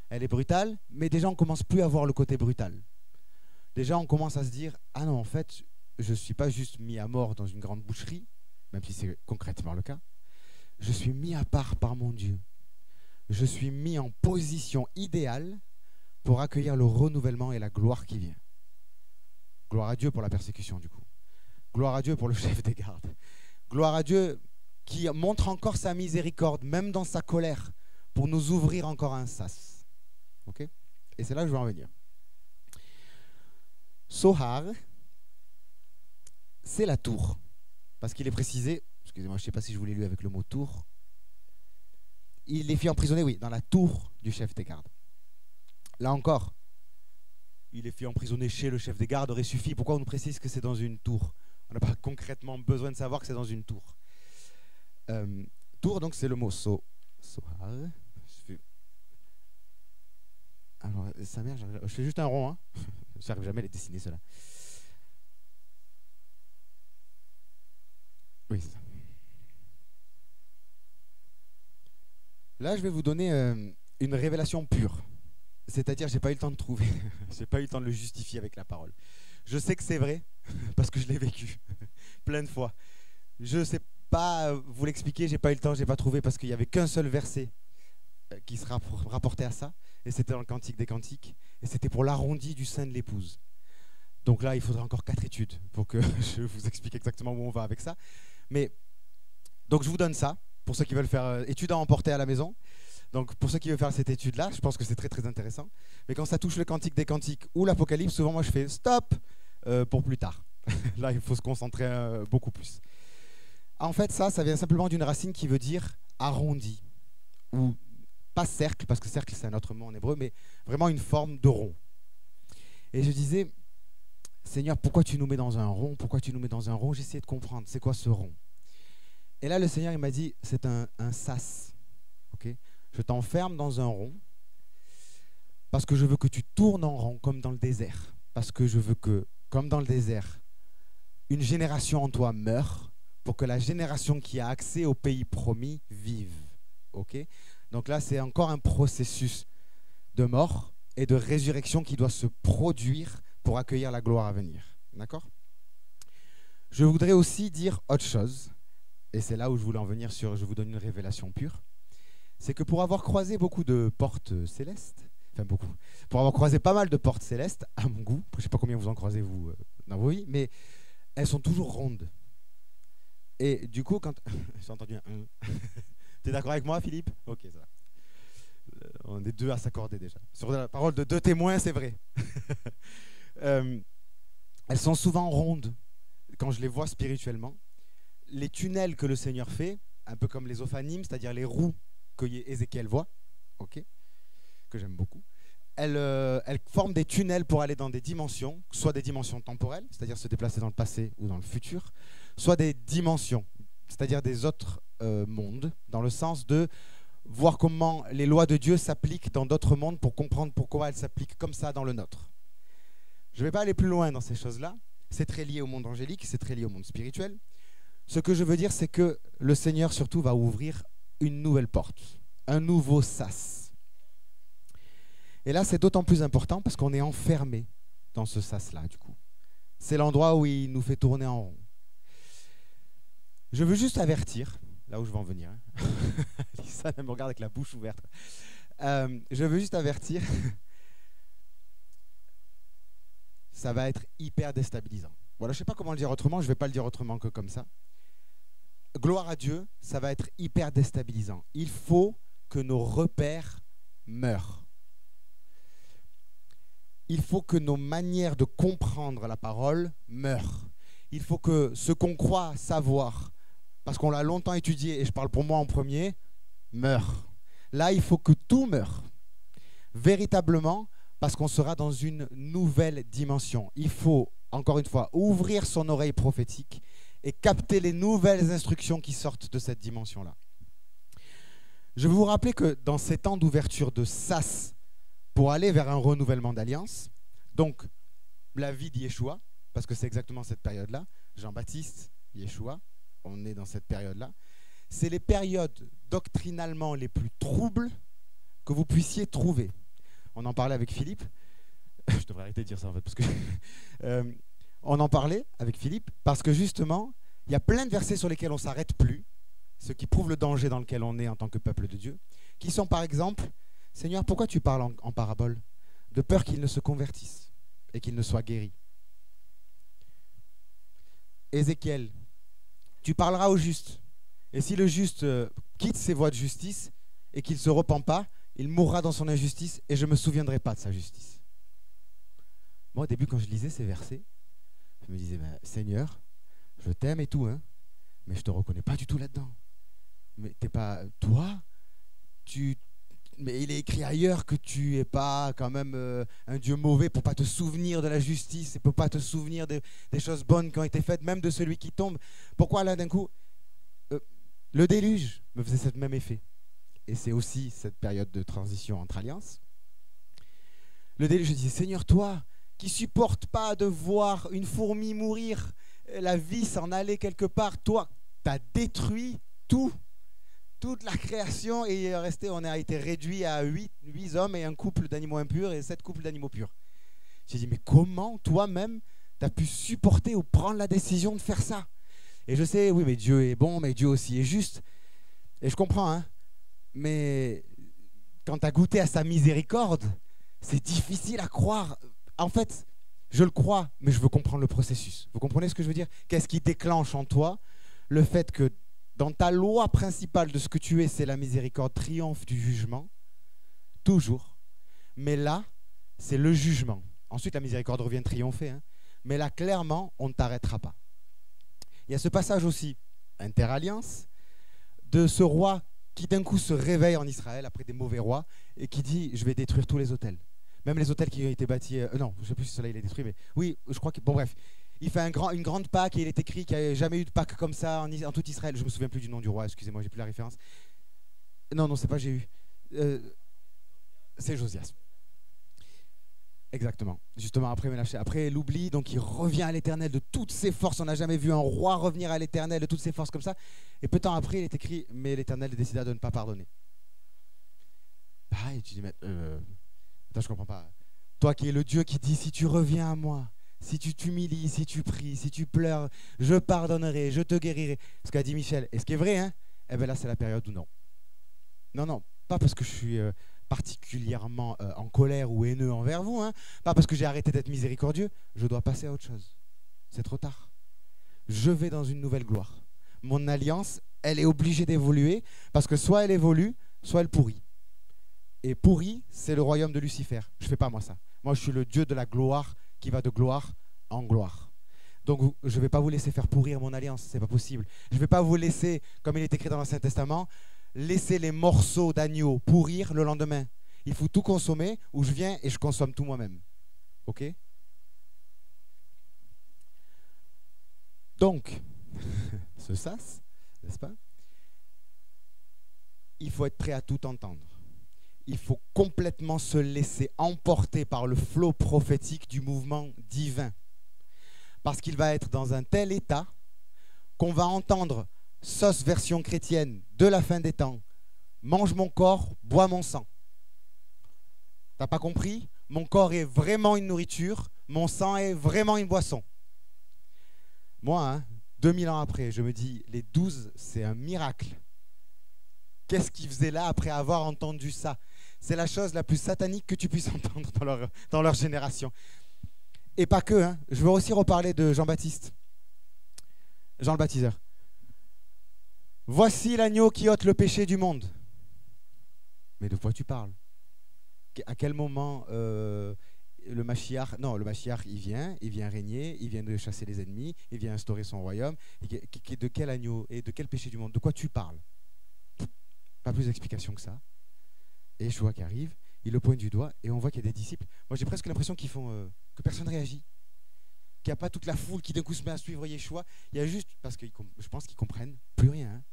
Elle est brutale, mais déjà on ne commence plus à voir le côté brutal. Déjà on commence à se dire, ah non, en fait, je ne suis pas juste mis à mort dans une grande boucherie, même si c'est concrètement le cas. Je suis mis à part par mon Dieu. Je suis mis en position idéale pour accueillir le renouvellement et la gloire qui vient. Gloire à Dieu pour la persécution du coup. Gloire à Dieu pour le chef des gardes. Gloire à Dieu qui montre encore sa miséricorde, même dans sa colère, pour nous ouvrir encore un sas. Okay? Et c'est là que je vais en venir. Sohar, c'est la tour. Parce qu'il est précisé, excusez-moi, je ne sais pas si je vous l'ai lu avec le mot tour. Il les fit emprisonner, oui, dans la tour du chef des gardes. Là encore, il les fit emprisonner chez le chef des gardes aurait suffi. Pourquoi on nous précise que c'est dans une tour? On n'a pas concrètement besoin de savoir que c'est dans une tour. Tour, donc, c'est le mot sohar. Alors, sa mère, je fais juste un rond. Hein. Je n'arrive jamais à les dessiner, cela. Oui, c'est ça. Là, je vais vous donner une révélation pure. C'est-à-dire, je n'ai pas eu le temps de trouver. Je n'ai pas eu le temps de le justifier avec la parole. Je sais que c'est vrai, parce que je l'ai vécu plein de fois. Je ne sais pas vous l'expliquer, je n'ai pas eu le temps, je n'ai pas trouvé, parce qu'il n'y avait qu'un seul verset qui sera rapporté à ça, et c'était dans le Cantique des Cantiques, et c'était pour l'arrondi du sein de l'épouse. Donc là, il faudrait encore 4 études pour que je vous explique exactement où on va avec ça. Mais, donc je vous donne ça, pour ceux qui veulent faire étude à emporter à la maison. Donc pour ceux qui veulent faire cette étude-là, je pense que c'est très très intéressant. Mais quand ça touche le Cantique des Cantiques ou l'Apocalypse, souvent moi je fais stop pour plus tard. Là, il faut se concentrer beaucoup plus. En fait, ça vient simplement d'une racine qui veut dire arrondi, ou pas cercle, parce que cercle c'est un autre mot en hébreu, mais vraiment une forme de rond. Et je disais, Seigneur, pourquoi tu nous mets dans un rond? Pourquoi tu nous mets dans un rond? J'essayais de comprendre, c'est quoi ce rond? Et là, le Seigneur il m'a dit, c'est un sas. Okay? Je t'enferme dans un rond parce que je veux que tu tournes en rond comme dans le désert. Parce que je veux que, comme dans le désert, une génération en toi meure pour que la génération qui a accès au pays promis vive. Okay? Donc là, c'est encore un processus de mort et de résurrection qui doit se produire pour accueillir la gloire à venir. D'accord? Je voudrais aussi dire autre chose, et c'est là où je voulais en venir sur, je vous donne une révélation pure, c'est que pour avoir croisé beaucoup de portes célestes, enfin beaucoup, pour avoir croisé pas mal de portes célestes, à mon goût, je ne sais pas combien vous en croisez vous dans vos vies, mais elles sont toujours rondes. Et du coup, quand... J'ai entendu un... Tu es d'accord avec moi, Philippe? Ok, ça va. On est deux à s'accorder déjà. Sur la parole de 2 témoins, c'est vrai. Elles sont souvent rondes quand je les vois spirituellement. Les tunnels que le Seigneur fait, un peu comme les ophanimes, c'est-à-dire les roues que Ézéchiel voit, okay, que j'aime beaucoup, elles forment des tunnels pour aller dans des dimensions, soit des dimensions temporelles, c'est-à-dire se déplacer dans le passé ou dans le futur, soit des dimensions, c'est-à-dire des autres mondes, dans le sens de voir comment les lois de Dieu s'appliquent dans d'autres mondes pour comprendre pourquoi elles s'appliquent comme ça dans le nôtre. Je ne vais pas aller plus loin dans ces choses-là. C'est très lié au monde angélique, c'est très lié au monde spirituel. Ce que je veux dire, c'est que le Seigneur surtout va ouvrir une nouvelle porte, un nouveau sas. Et là, c'est d'autant plus important parce qu'on est enfermé dans ce sas-là, du coup. C'est l'endroit où il nous fait tourner en rond. Je veux juste avertir, là où je vais en venir. Hein. Lisa me regarde avec la bouche ouverte. Je veux juste avertir, ça va être hyper déstabilisant. Voilà, je ne sais pas comment le dire autrement, je ne vais pas le dire autrement que comme ça. Gloire à Dieu, ça va être hyper déstabilisant. Il faut que nos repères meure. Il faut que nos manières de comprendre la parole meurent. Il faut que ce qu'on croit savoir, parce qu'on l'a longtemps étudié, et je parle pour moi en premier, meure. Là, il faut que tout meure. Véritablement, parce qu'on sera dans une nouvelle dimension. Il faut, encore une fois, ouvrir son oreille prophétique et capter les nouvelles instructions qui sortent de cette dimension-là. Je veux vous rappeler que dans ces temps d'ouverture de sas pour aller vers un renouvellement d'alliance, donc la vie d'Yeshua, parce que c'est exactement cette période-là, Jean-Baptiste, Yeshua, on est dans cette période-là, c'est les périodes doctrinalement les plus troubles que vous puissiez trouver. On en parlait avec Philippe, je devrais arrêter de dire ça en fait, parce que on en parlait avec Philippe, parce que justement, il y a plein de versets sur lesquels on ne s'arrête plus, ce qui prouve le danger dans lequel on est en tant que peuple de Dieu, qui sont par exemple, Seigneur, pourquoi tu parles en parabole? De peur qu'ils ne se convertissent et qu'ils ne soient guéris. Ézéchiel, tu parleras au juste, et si le juste quitte ses voies de justice et qu'il ne se repent pas, il mourra dans son injustice et je ne me souviendrai pas de sa justice. Moi, au début, quand je lisais ces versets, je me disais, Seigneur, je t'aime et tout, hein, mais je ne te reconnais pas du tout là-dedans. Mais t'es pas, toi, mais il est écrit ailleurs que tu n'es pas quand même un Dieu mauvais pour ne pas te souvenir de la justice et pour ne pas te souvenir des choses bonnes qui ont été faites, même de celui qui tombe. Pourquoi là, d'un coup, le déluge me faisait ce même effet. Et c'est aussi cette période de transition entre alliances. Le déluge, je disais, Seigneur, toi, qui supportes pas de voir une fourmi mourir, la vie s'en aller quelque part, toi, tu as détruit toute la création et on a été réduit à 8 hommes et un couple d'animaux impurs et 7 couples d'animaux purs. J'ai dit, mais comment toi-même tu as pu supporter ou prendre la décision de faire ça? Et je sais, oui, mais Dieu est bon, mais Dieu aussi est juste. Et je comprends, hein. Mais quand tu as goûté à sa miséricorde, c'est difficile à croire. En fait, je le crois, mais je veux comprendre le processus. Vous comprenez ce que je veux dire? Qu'est-ce qui déclenche en toi le fait que dans ta loi principale de ce que tu es, c'est la miséricorde, triomphe du jugement, toujours. Mais là, c'est le jugement. Ensuite, la miséricorde revient triompher. Hein. Mais là, clairement, on ne t'arrêtera pas. Il y a ce passage aussi, interalliance, de ce roi qui d'un coup se réveille en Israël après des mauvais rois et qui dit, je vais détruire tous les autels. Même les autels qui ont été bâtis... non, je ne sais plus si cela il est détruit, mais oui, je crois que... Bon bref, il fait une grande Pâque et il est écrit qu'il n'y a jamais eu de Pâque comme ça en tout Israël. Je ne me souviens plus du nom du roi, excusez-moi, j'ai plus la référence. Non, c'est pas Jéhu. C'est Josias. Exactement. Justement, après l'oubli, donc il revient à l'Éternel de toutes ses forces. On n'a jamais vu un roi revenir à l'Éternel de toutes ses forces comme ça. Et peu de temps après, il est écrit, mais l'Éternel décida de ne pas pardonner. Et tu dis, mais attends, je comprends pas. Toi qui es le Dieu qui dit, si tu reviens à moi, si tu t'humilies, si tu pries, si tu pleures, je pardonnerai, je te guérirai. Ce qu'a dit Michel. Et ce qui est vrai, hein, eh bien là, c'est la période où non. Non, pas parce que je suis particulièrement en colère ou haineux envers vous, hein, pas parce que j'ai arrêté d'être miséricordieux, je dois passer à autre chose. C'est trop tard. Je vais dans une nouvelle gloire. Mon alliance, elle est obligée d'évoluer parce que soit elle évolue, soit elle pourrit. Et pourri, c'est le royaume de Lucifer. Je ne fais pas moi ça. Moi, je suis le Dieu de la gloire qui va de gloire en gloire. Donc, je ne vais pas vous laisser faire pourrir mon alliance. Ce n'est pas possible. Je ne vais pas vous laisser, comme il est écrit dans l'Ancien Testament, laisser les morceaux d'agneau pourrir le lendemain. Il faut tout consommer ou je viens et je consomme tout moi-même. OK? Donc, ce sas, n'est-ce pas? Il faut être prêt à tout entendre. Il faut complètement se laisser emporter par le flot prophétique du mouvement divin. Parce qu'il va être dans un tel état qu'on va entendre sauce version chrétienne de la fin des temps. Mange mon corps, bois mon sang. T'as pas compris? Mon corps est vraiment une nourriture, mon sang est vraiment une boisson. Moi, 2000 ans après, je me dis, les 12, c'est un miracle. Qu'est-ce qu'ils faisaient là après avoir entendu ça? C'est la chose la plus satanique que tu puisses entendre dans leur génération. Et pas que, hein. Je veux aussi reparler de Jean-Baptiste. Jean le baptiseur. Voici l'agneau qui ôte le péché du monde. Mais de quoi tu parles? à quel moment le Mashiach, non, le Mashiach, il vient régner, il vient de chasser les ennemis, il vient instaurer son royaume. Et de quel agneau et de quel péché du monde? De quoi tu parles? Pas plus d'explication que ça. Et Yeshua qui arrive, il le pointe du doigt et on voit qu'il y a des disciples. Moi, j'ai presque l'impression qu'ils font que personne ne réagit, qu'il n'y a pas toute la foule qui d'un coup se met à suivre Yeshua. Il y a juste, parce que je pense qu'ils comprennent plus rien. Hein.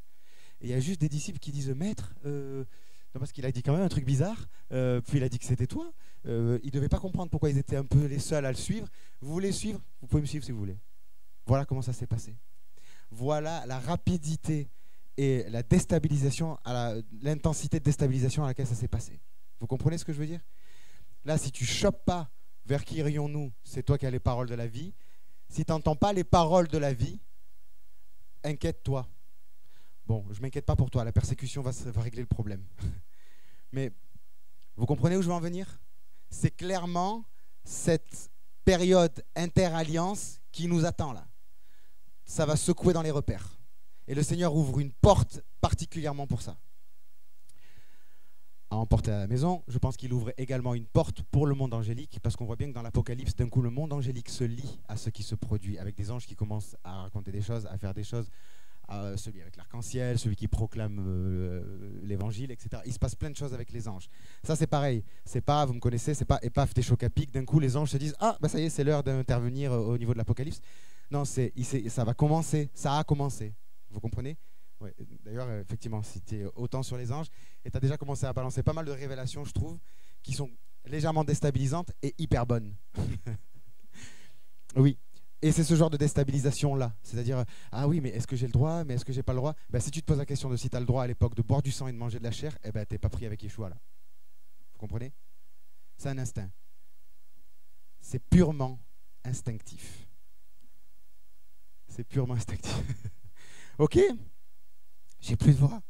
Et il y a juste des disciples qui disent Maître, non, parce qu'il a dit quand même un truc bizarre, puis il a dit que c'était toi. Ils ne devaient pas comprendre pourquoi ils étaient un peu les seuls à le suivre. Vous voulez suivre? Vous pouvez me suivre si vous voulez. Voilà comment ça s'est passé. Voilà la rapidité et la déstabilisation, l'intensité de déstabilisation à laquelle ça s'est passé. Vous comprenez ce que je veux dire? Là, si tu ne chopes pas vers qui irions-nous, c'est toi qui as les paroles de la vie. Si tu n'entends pas les paroles de la vie, inquiète-toi. Bon, je ne m'inquiète pas pour toi, la persécution va régler le problème. Mais vous comprenez où je veux en venir? C'est clairement cette période interalliance qui nous attend là. Ça va secouer dans les repères. Et le Seigneur ouvre une porte particulièrement pour ça. À emporter à la maison, je pense qu'il ouvre également une porte pour le monde angélique, parce qu'on voit bien que dans l'Apocalypse, d'un coup, le monde angélique se lie à ce qui se produit, avec des anges qui commencent à raconter des choses, à faire des choses, celui avec l'arc-en-ciel, celui qui proclame l'évangile, etc. Il se passe plein de choses avec les anges. Ça, c'est pareil. C'est pas, vous me connaissez, c'est pas épaf des chocs à pic. D'un coup, les anges se disent « Ah, bah ça y est, c'est l'heure d'intervenir au niveau de l'Apocalypse. » Non, ça va commencer. Ça a commencé. Vous comprenez? Ouais. D'ailleurs, effectivement, si tu es autant sur les anges, et tu as déjà commencé à balancer pas mal de révélations, je trouve, qui sont légèrement déstabilisantes et hyper bonnes. Oui. Et c'est ce genre de déstabilisation-là. C'est-à-dire, ah oui, mais est-ce que j'ai le droit? Mais est-ce que j'ai pas le droit? Ben, si tu te poses la question de si tu as le droit à l'époque de boire du sang et de manger de la chair, eh ben, tu n'es pas pris avec Yeshua là. Vous comprenez? C'est un instinct. C'est purement instinctif. C'est purement instinctif. Ok? J'ai plus de voix.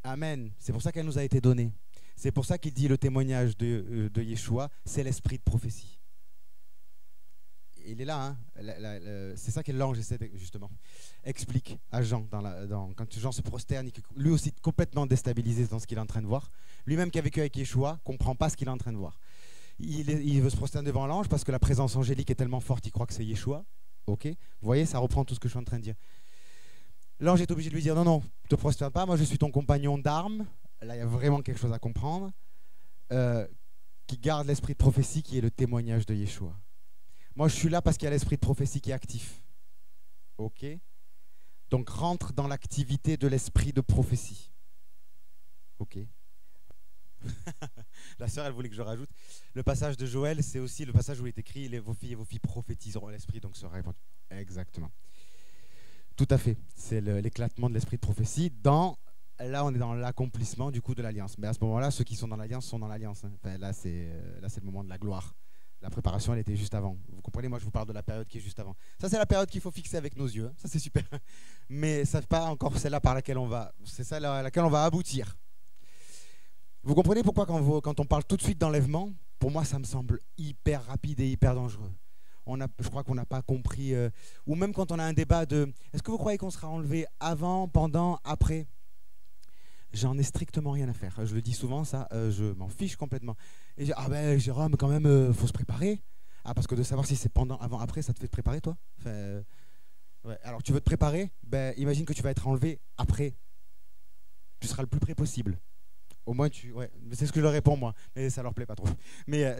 Amen. C'est pour ça qu'elle nous a été donnée. C'est pour ça qu'il dit le témoignage de Yeshua, c'est l'esprit de prophétie. Il est là, hein. C'est ça que l'ange essaie justement explique à Jean quand Jean se prosterne, lui aussi complètement déstabilisé dans ce qu'il est en train de voir. Lui-même qui a vécu avec Yeshua comprend pas ce qu'il est en train de voir. Il veut se prosterner devant l'ange parce que la présence angélique est tellement forte, il croit que c'est Yeshua. Ok, vous voyez, ça reprend tout ce que je suis en train de dire. L'ange est obligé de lui dire non, te prosterne pas, moi je suis ton compagnon d'armes. Là, il y a vraiment quelque chose à comprendre. Qui garde l'esprit de prophétie qui est le témoignage de Yeshua. Moi, je suis là parce qu'il y a l'esprit de prophétie qui est actif. Ok? Donc, rentre dans l'activité de l'esprit de prophétie. Ok? La sœur, elle voulait que je rajoute. Le passage de Joël, c'est aussi le passage où il est écrit vos filles et vos filles prophétiseront l'esprit, donc sera répandu. Exactement. Tout à fait. C'est l'éclatement de l'esprit de prophétie. Là, on est dans l'accomplissement du coup de l'alliance. Mais à ce moment-là, ceux qui sont dans l'alliance sont dans l'alliance. Hein. Enfin, là, c'est le moment de la gloire. La préparation, elle était juste avant. Vous comprenez? Moi, je vous parle de la période qui est juste avant. Ça, c'est la période qu'il faut fixer avec nos yeux. Ça, c'est super. Mais ça n'est pas encore celle-là par laquelle on va. C'est celle à laquelle on va aboutir. Vous comprenez pourquoi quand on parle tout de suite d'enlèvement, pour moi, ça me semble hyper rapide et hyper dangereux. Je crois qu'on n'a pas compris. Ou même quand on a un débat de est-ce que vous croyez qu'on sera enlevé avant, pendant, après? J'en ai strictement rien à faire. Je le dis souvent, ça, je m'en fiche complètement. Et Jérôme, quand même, faut se préparer. Ah, parce que de savoir si c'est pendant, avant, après, ça te fait te préparer, toi? Enfin, ouais. Alors, tu veux te préparer? Imagine que tu vas être enlevé après. Tu seras le plus près possible. Au moins, ouais, c'est ce que je leur réponds, moi. Mais ça leur plaît pas trop. Mais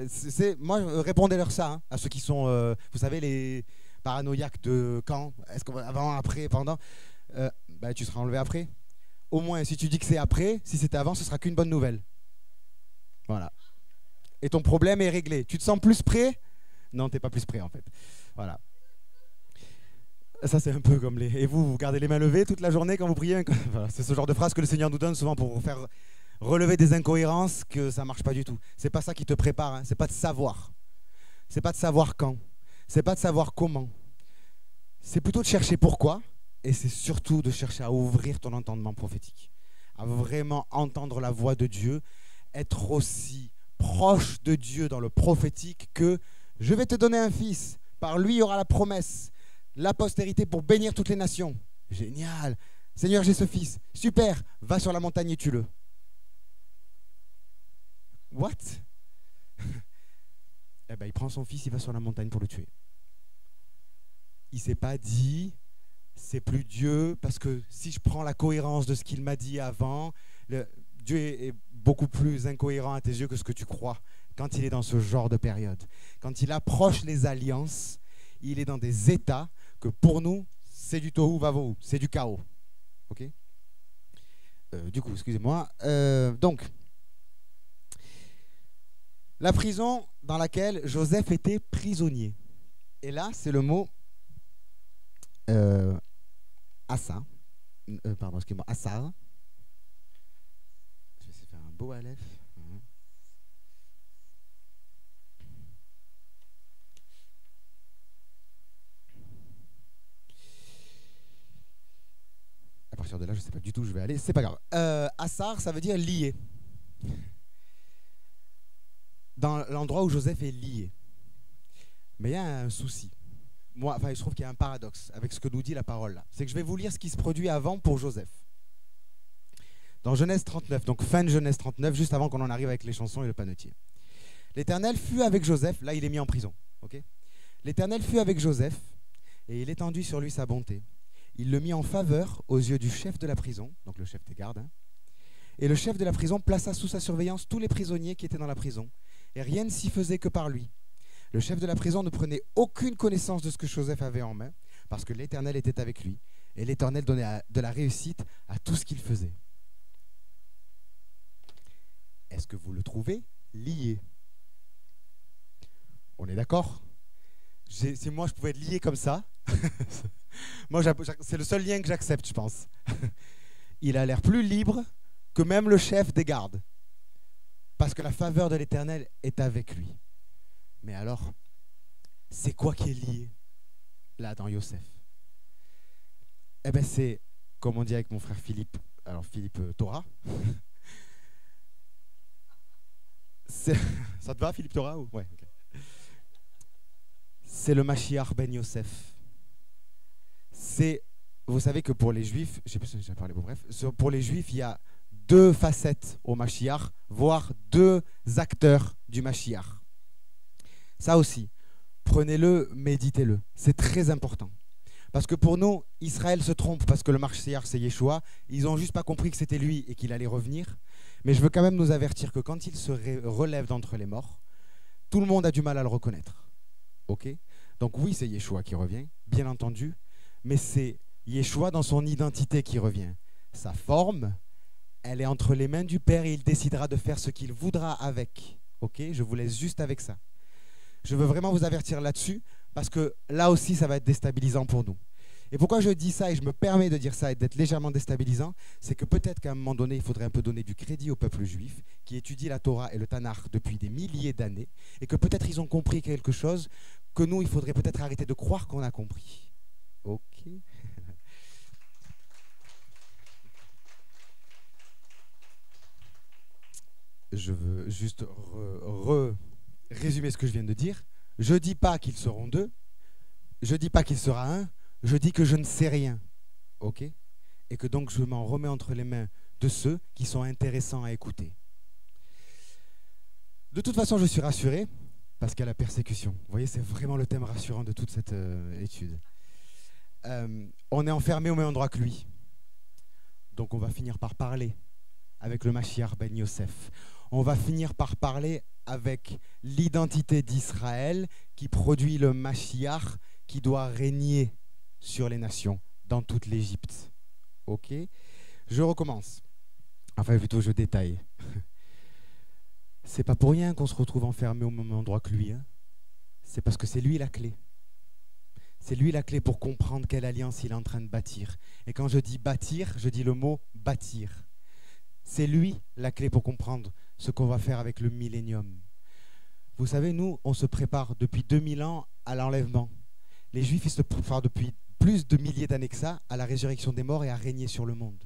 moi, répondez-leur ça, hein, à ceux qui sont, vous savez, les paranoïaques de quand? Est-ce qu'avant, après, pendant? Tu seras enlevé après. Au moins, si tu dis que c'est après, si c'était avant, ce sera qu'une bonne nouvelle. Voilà. Et ton problème est réglé. Tu te sens plus prêt? Non, tu n'es pas plus prêt en fait. Voilà. Ça, c'est un peu comme les... Et vous gardez les mains levées toute la journée quand vous priez? Voilà, c'est ce genre de phrase que le Seigneur nous donne souvent pour faire relever des incohérences que ça ne marche pas du tout. C'est pas ça qui te prépare. Hein. C'est pas de savoir. C'est pas de savoir quand. C'est pas de savoir comment. C'est plutôt de chercher pourquoi. Et c'est surtout de chercher à ouvrir ton entendement prophétique, à vraiment entendre la voix de Dieu, être aussi proche de Dieu dans le prophétique que je vais te donner un fils, par lui il y aura la promesse, la postérité pour bénir toutes les nations. Génial. Seigneur, j'ai ce fils. Super, va sur la montagne et tue-le. What? Eh ben, il prend son fils, il va sur la montagne pour le tuer. Il s'est pas dit, c'est plus Dieu, parce que si je prends la cohérence de ce qu'il m'a dit avant, Dieu est beaucoup plus incohérent à tes yeux que ce que tu crois quand il est dans ce genre de période. Quand il approche les alliances, il est dans des états que pour nous, c'est du tohu vavohu, c'est du chaos. Ok? Du coup, excusez-moi. Donc, la prison dans laquelle Joseph était prisonnier. Et là, c'est le mot Assa. Pardon, excusez-moi, Assar. Je vais essayer de faire un beau Aleph. À partir de là, je ne sais pas du tout où je vais aller. C'est pas grave. Assar, ça veut dire lié. Dans l'endroit où Joseph est lié. Mais il y a un souci. Moi, enfin, je trouve qu'il y a un paradoxe avec ce que nous dit la parole là. C'est que je vais vous lire ce qui se produit avant pour Joseph. Dans Genèse 39, donc fin de Genèse 39, juste avant qu'on en arrive avec les chansons et le panetier. L'Éternel fut avec Joseph, là il est mis en prison. Okay. L'Éternel fut avec Joseph et il étendit sur lui sa bonté. Il le mit en faveur aux yeux du chef de la prison, donc le chef des gardes. Hein, et le chef de la prison plaça sous sa surveillance tous les prisonniers qui étaient dans la prison. Et rien ne s'y faisait que par lui. Le chef de la prison ne prenait aucune connaissance de ce que Joseph avait en main, parce que l'Éternel était avec lui, et l'Éternel donnait de la réussite à tout ce qu'il faisait. Est-ce que vous le trouvez lié? On est d'accord? Si moi je pouvais être lié comme ça, moi c'est le seul lien que j'accepte, je pense. Il a l'air plus libre que même le chef des gardes, parce que la faveur de l'Éternel est avec lui. Mais alors, c'est quoi qui est lié là dans Yosef? Eh bien c'est, comme on dit avec mon frère Philippe, alors Philippe Torah. Ça te va Philippe Torah ou... Ouais, okay. C'est le Mashiach ben Yosef. Vous savez que pour les Juifs, je ne sais pas si j'ai parlé, bon bref, pour les Juifs, il y a deux facettes au Mashiach, voire deux acteurs du Mashiach. Ça aussi, prenez-le, méditez-le. C'est très important. Parce que pour nous, Israël se trompe parce que le Mashiach, c'est Yeshua. Ils n'ont juste pas compris que c'était lui et qu'il allait revenir. Mais je veux quand même nous avertir que quand il se relève d'entre les morts, tout le monde a du mal à le reconnaître. Ok? Donc oui, c'est Yeshua qui revient, bien entendu. Mais c'est Yeshua dans son identité qui revient. Sa forme, elle est entre les mains du Père et il décidera de faire ce qu'il voudra avec. Ok? Je vous laisse juste avec ça. Je veux vraiment vous avertir là-dessus, parce que là aussi, ça va être déstabilisant pour nous. Et pourquoi je dis ça et je me permets de dire ça et d'être légèrement déstabilisant, c'est que peut-être qu'à un moment donné, il faudrait un peu donner du crédit au peuple juif qui étudie la Torah et le Tanakh depuis des milliers d'années, et que peut-être ils ont compris quelque chose que nous, il faudrait peut-être arrêter de croire qu'on a compris. Ok. Je veux juste résumer ce que je viens de dire. Je ne dis pas qu'ils seront deux. Je ne dis pas qu'il sera un. Je dis que je ne sais rien. Ok? Et que donc je m'en remets entre les mains de ceux qui sont intéressants à écouter. De toute façon, je suis rassuré parce qu'il y a la persécution. Vous voyez, c'est vraiment le thème rassurant de toute cette étude. On est enfermé au même endroit que lui. Donc on va finir par parler avec le Mashiach ben Yosef. On va finir par parler avec l'identité d'Israël qui produit le Mashiach qui doit régner sur les nations dans toute l'Égypte. Ok? Je recommence. Enfin, plutôt, je détaille. C'est pas pour rien qu'on se retrouve enfermé au même endroit que lui. Hein. C'est parce que c'est lui la clé. C'est lui la clé pour comprendre quelle alliance il est en train de bâtir. Et quand je dis bâtir, je dis le mot bâtir. C'est lui la clé pour comprendre ce qu'on va faire avec le millénium. Vous savez, nous, on se prépare depuis 2000 ans à l'enlèvement. Les Juifs, ils se préparent depuis plus de milliers d'années que ça à la résurrection des morts et à régner sur le monde.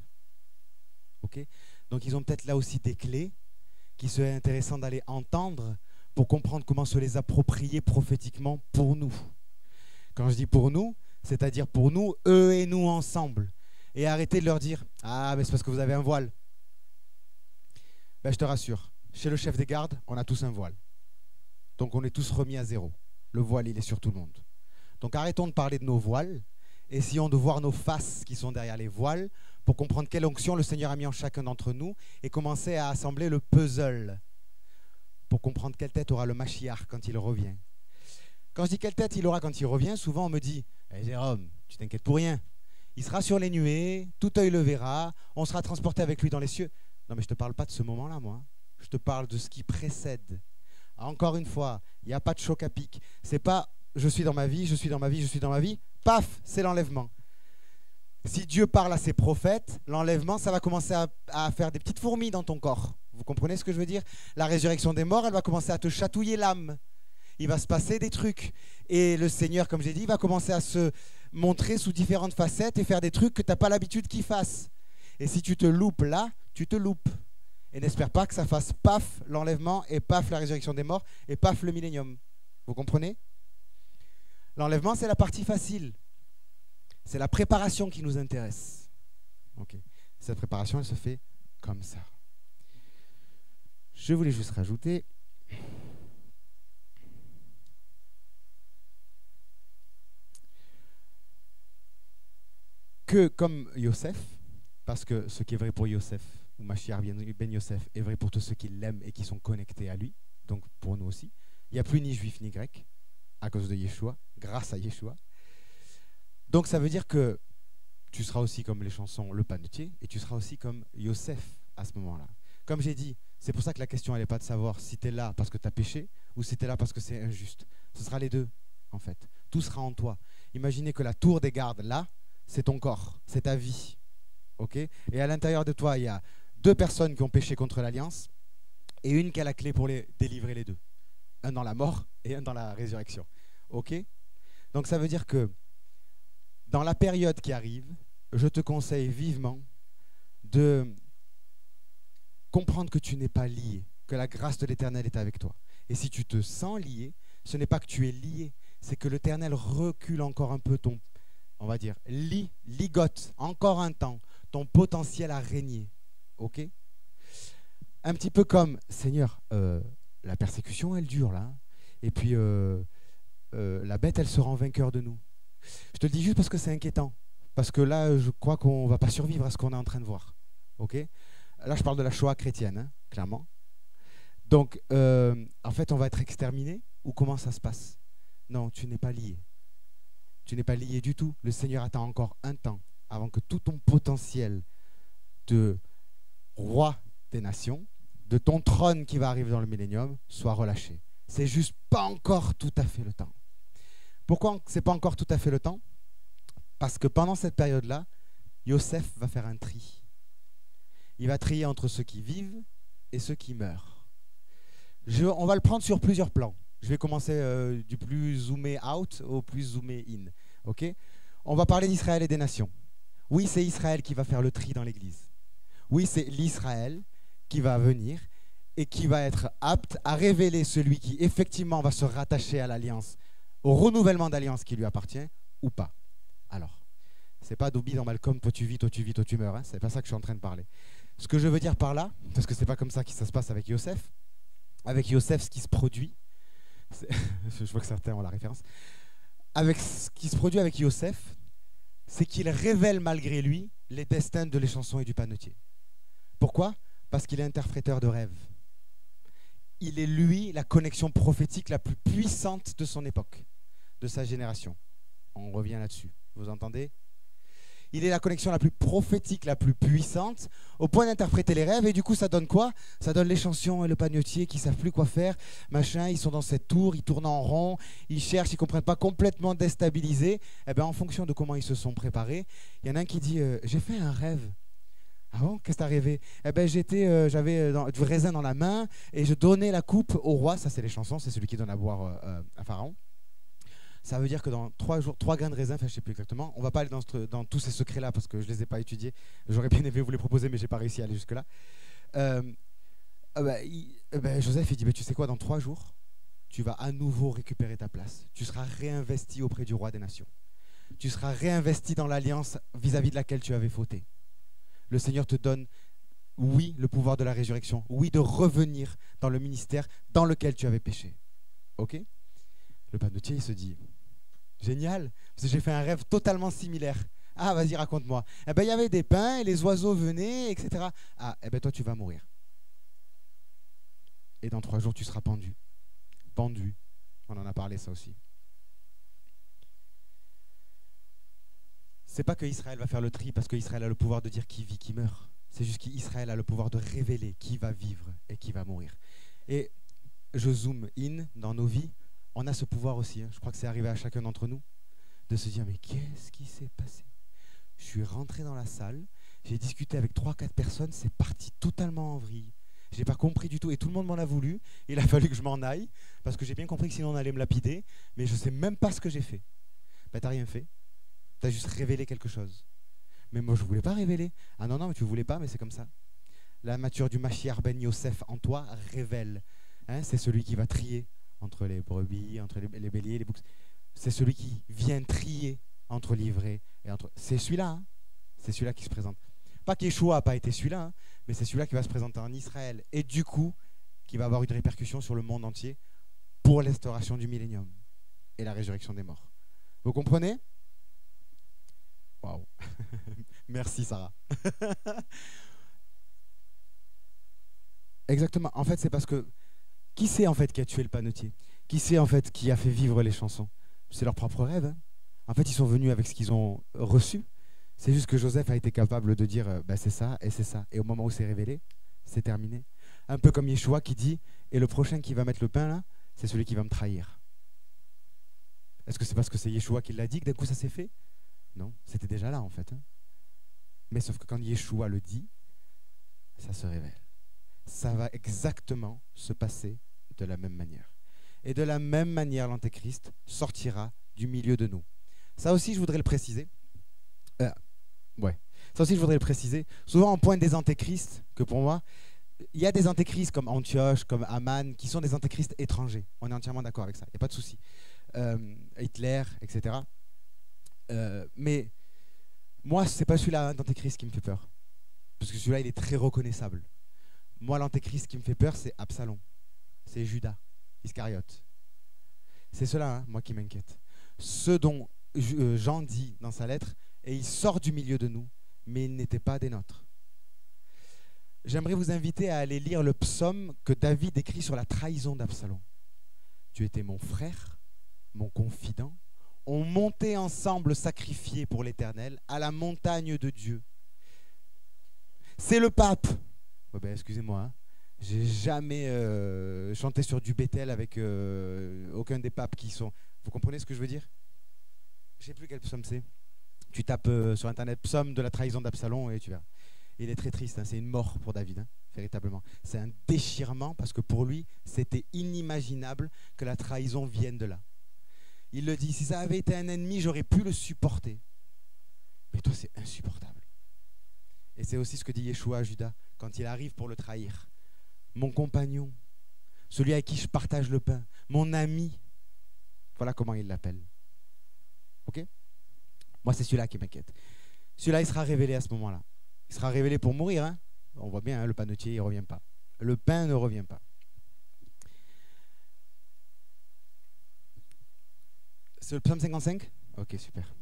Okay? Donc ils ont peut-être là aussi des clés qui seraient intéressantes d'aller entendre pour comprendre comment se les approprier prophétiquement pour nous. Quand je dis pour nous, c'est-à-dire pour nous, eux et nous ensemble. Et arrêter de leur dire « Ah, mais c'est parce que vous avez un voile. » Ben, je te rassure, Chez le chef des gardes, on a tous un voile. Donc on est tous remis à zéro. Le voile, il est sur tout le monde. Donc arrêtons de parler de nos voiles. Essayons de voir nos faces qui sont derrière les voiles pour comprendre quelle onction le Seigneur a mis en chacun d'entre nous et commencer à assembler le puzzle pour comprendre quelle tête aura le Mashiach quand il revient. Quand je dis quelle tête il aura quand il revient, souvent on me dit hey, Jérôme, tu t'inquiètes pour rien. Il sera sur les nuées, tout œil le verra, on sera transporté avec lui dans les cieux. Non mais je ne te parle pas de ce moment-là, moi. Je te parle de ce qui précède. Encore une fois, il n'y a pas de choc à pic. C'est pas je suis dans ma vie, je suis dans ma vie, je suis dans ma vie. Paf, c'est l'enlèvement. Si Dieu parle à ses prophètes, l'enlèvement, ça va commencer à faire des petites fourmis dans ton corps. Vous comprenez ce que je veux dire? La résurrection des morts, elle va commencer à te chatouiller l'âme. Il va se passer des trucs. Et le Seigneur, comme j'ai dit, va commencer à se montrer sous différentes facettes et faire des trucs que tu n'as pas l'habitude qu'il fasse. Et si tu te loupes là, tu te loupes. Et n'espère pas que ça fasse paf l'enlèvement et paf la résurrection des morts et paf le millénium. Vous comprenez? L'enlèvement, c'est la partie facile. C'est la préparation qui nous intéresse. Okay. Cette préparation, elle se fait comme ça. Je voulais juste rajouter que comme Yosef, parce que ce qui est vrai pour Yosef, ou Mashiach ben Yosef, est vrai pour tous ceux qui l'aiment et qui sont connectés à lui, donc pour nous aussi, il n'y a plus ni juif ni grec, à cause de Yeshua, grâce à Yeshua. Donc ça veut dire que tu seras aussi comme les chansons Le Panetier, et tu seras aussi comme Yosef à ce moment-là. Comme j'ai dit, c'est pour ça que la question, elle n'est pas de savoir si tu es là parce que tu as péché, ou si tu es là parce que c'est injuste. Ce sera les deux, en fait. Tout sera en toi. Imaginez que la tour des gardes, là, c'est ton corps, c'est ta vie. Okay? Et à l'intérieur de toi, il y a 2 personnes qui ont péché contre l'Alliance, et une qui a la clé pour les délivrer les deux. Un dans la mort et un dans la résurrection. Ok? Donc ça veut dire que dans la période qui arrive, je te conseille vivement de comprendre que tu n'es pas lié, que la grâce de l'Éternel est avec toi. Et si tu te sens lié, ce n'est pas que tu es lié, c'est que l'Éternel recule encore un peu ton, on va dire, ligote, encore un temps, ton potentiel à régner. Ok? Un petit peu comme, Seigneur, la persécution, elle dure là. Et puis, la bête, elle se rend vainqueur de nous. Je te le dis juste parce que c'est inquiétant. Parce que là, je crois qu'on ne va pas survivre à ce qu'on est en train de voir. Okay? Là, je parle de la Shoah chrétienne, hein, clairement. Donc, en fait, on va être exterminé ou comment ça se passe? Non, tu n'es pas lié. Tu n'es pas lié du tout. Le Seigneur attend encore un temps avant que tout ton potentiel de roi des nations, de ton trône qui va arriver dans le millénium, soit relâché. C'est juste pas encore tout à fait le temps. Pourquoi c'est pas encore tout à fait le temps? Parce que pendant cette période-là, Yosef va faire un tri. Il va trier entre ceux qui vivent et ceux qui meurent. On va le prendre sur plusieurs plans. Je vais commencer du plus zoomé out au plus zoomé in. Okay? On va parler d'Israël et des nations. Oui, c'est Israël qui va faire le tri dans l'Église. Oui, c'est l'Israël qui va venir et qui va être apte à révéler celui qui effectivement va se rattacher à l'alliance, au renouvellement d'alliance qui lui appartient ou pas. Alors, c'est pas Dobby dans Malcolm, toi tu vis, toi tu vis, toi tu meurs. Hein, c'est pas ça que je suis en train de parler. Ce que je veux dire par là, parce que c'est pas comme ça que ça se passe avec Yosef. Avec Yosef, ce qui se produit, je vois que certains ont la référence. Avec ce qui se produit avec Yosef, c'est qu'il révèle malgré lui les destins de les chansons et du panetier. Pourquoi? Parce qu'il est interpréteur de rêves. Il est lui la connexion prophétique la plus puissante de son époque, de sa génération. On revient là-dessus. Vous entendez? Il est la connexion la plus prophétique, la plus puissante, au point d'interpréter les rêves. Et du coup, ça donne quoi? Ça donne les chansons et le panetier qui ne savent plus quoi faire. Machin, ils sont dans cette tour, ils tournent en rond, ils cherchent, ils ne comprennent pas, complètement déstabilisés. Eh bien, en fonction de comment ils se sont préparés, il y en a un qui dit j'ai fait un rêve. Ah bon? Qu'est-ce que tu as rêvé? Eh ben, j'avais du raisin dans la main et je donnais la coupe au roi. Ça, c'est les chansons, c'est celui qui donne à boire à Pharaon. Ça veut dire que dans 3 jours, 3 grains de raisin, enfin je ne sais plus exactement, on ne va pas aller dans tous ces secrets-là parce que je ne les ai pas étudiés. J'aurais bien aimé vous les proposer, mais je n'ai pas réussi à aller jusque-là. Joseph, il dit, tu sais quoi, dans 3 jours, tu vas à nouveau récupérer ta place. Tu seras réinvesti auprès du roi des nations. Tu seras réinvesti dans l'alliance vis-à-vis de laquelle tu avais fauté. Le Seigneur te donne Oui, le pouvoir de la résurrection. Oui, de revenir dans le ministère dans lequel tu avais péché. Ok? Le panetier, il se dit, génial, parce que j'ai fait un rêve totalement similaire. Ah, vas-y, raconte-moi. Eh ben, il y avait des pains et les oiseaux venaient, etc. Ah, eh ben, toi, tu vas mourir. Et dans 3 jours, tu seras pendu. Pendu. On en a parlé, ça aussi. C'est pas que Israël va faire le tri parce qu'Israël a le pouvoir de dire qui vit, qui meurt. C'est juste qu'Israël a le pouvoir de révéler qui va vivre et qui va mourir. Et je zoome in dans nos vies. On a ce pouvoir aussi. Je crois que c'est arrivé à chacun d'entre nous de se dire mais qu'est-ce qui s'est passé? Je suis rentré dans la salle, j'ai discuté avec 3-4 personnes, c'est parti totalement en vrille. Je n'ai pas compris du tout et tout le monde m'en a voulu. Il a fallu que je m'en aille parce que j'ai bien compris que sinon on allait me lapider. Mais je ne sais même pas ce que j'ai fait. Ben, tu n'as rien fait. Tu as juste révélé quelque chose. Mais moi, je ne voulais pas révéler. Ah non, non, mais tu ne voulais pas, mais c'est comme ça. La nature du Mashiach ben Yosef en toi révèle. Hein, c'est celui qui va trier entre les brebis, entre les béliers, les boucs. C'est celui qui vient trier entre l'ivré et entre... C'est celui-là. Hein, c'est celui-là qui se présente. Pas qu'Yeshua n'a pas été celui-là, hein, mais c'est celui-là qui va se présenter en Israël. Et du coup, qui va avoir une répercussion sur le monde entier pour l'instauration du millénium et la résurrection des morts. Vous comprenez? Waouh. Merci Sarah. Exactement. En fait, c'est parce que qui c'est en fait qui a tué le panetier? Qui c'est en fait qui a fait vivre les chansons? C'est leur propre rêve. Hein. En fait, ils sont venus avec ce qu'ils ont reçu. C'est juste que Joseph a été capable de dire bah, c'est ça et c'est ça. Et au moment où c'est révélé, c'est terminé. Un peu comme Yeshua qui dit et le prochain qui va mettre le pain là, c'est celui qui va me trahir. Est-ce que c'est parce que c'est Yeshua qui l'a dit que d'un coup ça s'est fait? Non, c'était déjà là en fait. Hein. Mais sauf que quand Yeshua le dit, ça se révèle. Ça va exactement se passer de la même manière. Et de la même manière, l'Antéchrist sortira du milieu de nous. Ça aussi, je voudrais le préciser. Ouais. Ça aussi, je voudrais le préciser. Souvent, on pointe des antéchrists que pour moi, il y a des antéchrists comme Antioche, comme Aman, qui sont des antéchrists étrangers. On est entièrement d'accord avec ça. Il n'y a pas de souci. Hitler, etc. Mais moi, c'est pas celui-là d'antéchrist qui me fait peur. Parce que celui-là, il est très reconnaissable. Moi, l'antéchrist qui me fait peur, c'est Absalom. C'est Judas, Iscariote. C'est cela, hein, moi, qui m'inquiète. Ce dont Jean dit dans sa lettre, et il sort du milieu de nous, mais il n'était pas des nôtres. J'aimerais vous inviter à aller lire le psaume que David écrit sur la trahison d'Absalom. Tu étais mon frère, mon confident. On montait ensemble sacrifier pour l'Éternel à la montagne de Dieu. C'est le pape. Oh ben, excusez-moi, hein. J'ai jamais chanté sur du Bethel avec aucun des papes qui sont... Vous comprenez ce que je veux dire? Je ne sais plus quel psaume c'est. Tu tapes sur internet psaume de la trahison d'Absalom et tu verras. Il est très triste, hein. C'est une mort pour David, hein, véritablement. C'est un déchirement parce que pour lui, c'était inimaginable que la trahison vienne de là. Il le dit, si ça avait été un ennemi, j'aurais pu le supporter. Mais toi, c'est insupportable. Et c'est aussi ce que dit Yeshua à Judas quand il arrive pour le trahir. Mon compagnon, celui avec qui je partage le pain, mon ami. Voilà comment il l'appelle. Ok? Moi, c'est celui-là qui m'inquiète. Celui-là, il sera révélé à ce moment-là. Il sera révélé pour mourir. Hein. On voit bien, hein, le panetier, il ne revient pas. Le pain ne revient pas. C'est le psaume 55? Ok, super.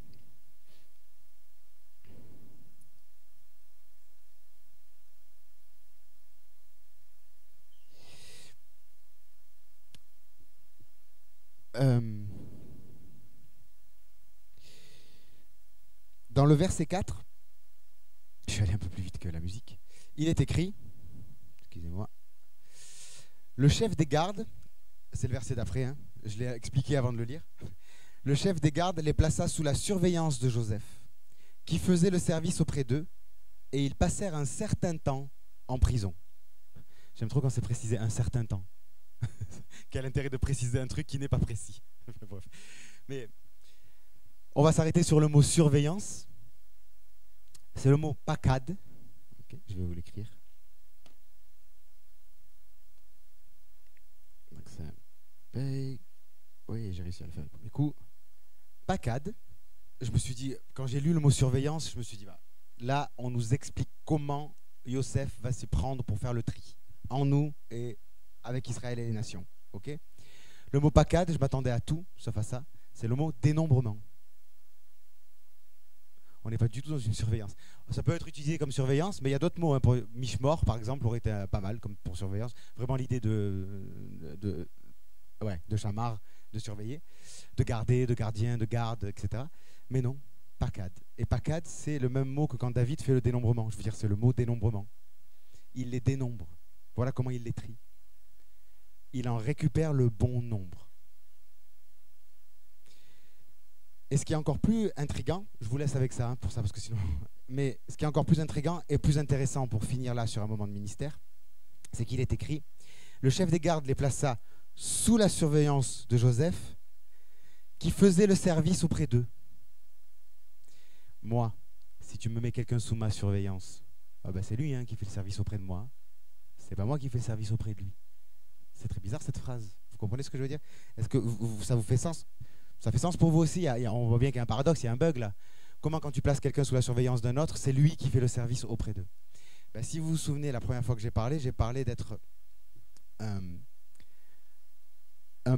Dans le verset 4, je suis allé un peu plus vite que la musique, il est écrit, excusez-moi, le chef des gardes, c'est le verset d'après, hein, je l'ai expliqué avant de le lire, le chef des gardes les plaça sous la surveillance de Joseph, qui faisait le service auprès d'eux, et ils passèrent un certain temps en prison. J'aime trop quand c'est précisé un certain temps. Quel intérêt de préciser un truc qui n'est pas précis. Bref. Mais on va s'arrêter sur le mot surveillance. C'est le mot pakad. Okay, je vais vous l'écrire. Donc c'est oui, j'ai réussi à le faire. Du coup, pakad. Je me suis dit, quand j'ai lu le mot surveillance, je me suis dit, bah, là, on nous explique comment Yosef va s'y prendre pour faire le tri en nous et avec Israël et les nations. Okay, le mot pakad, je m'attendais à tout, sauf à ça, c'est le mot dénombrement. On n'est pas du tout dans une surveillance. Ça peut être utilisé comme surveillance, mais il y a d'autres mots. Hein. Pour Mishmor, par exemple, aurait été pas mal comme pour surveillance. Vraiment l'idée de chamar, de surveiller, de garder, de gardien, de garde, etc. Mais non, pakad. Et pakad, c'est le même mot que quand David fait le dénombrement. Je veux dire, c'est le mot dénombrement. Il les dénombre. Voilà comment il les trie. Il en récupère le bon nombre. Et ce qui est encore plus intriguant, je vous laisse avec ça, hein, pour ça, parce que sinon... Mais ce qui est encore plus intriguant et plus intéressant pour finir là sur un moment de ministère, c'est qu'il est écrit, le chef des gardes les plaça sous la surveillance de Joseph, qui faisait le service auprès d'eux. Moi, si tu me mets quelqu'un sous ma surveillance, c'est lui qui fait le service auprès de moi. C'est pas moi qui fais le service auprès de lui. C'est très bizarre cette phrase. Vous comprenez ce que je veux dire? Est-ce que ça vous fait sens? Ça fait sens pour vous aussi. On voit bien qu'il y a un paradoxe, il y a un bug là. Comment quand tu places quelqu'un sous la surveillance d'un autre, c'est lui qui fait le service auprès d'eux? Si vous vous souvenez, la première fois que j'ai parlé d'être un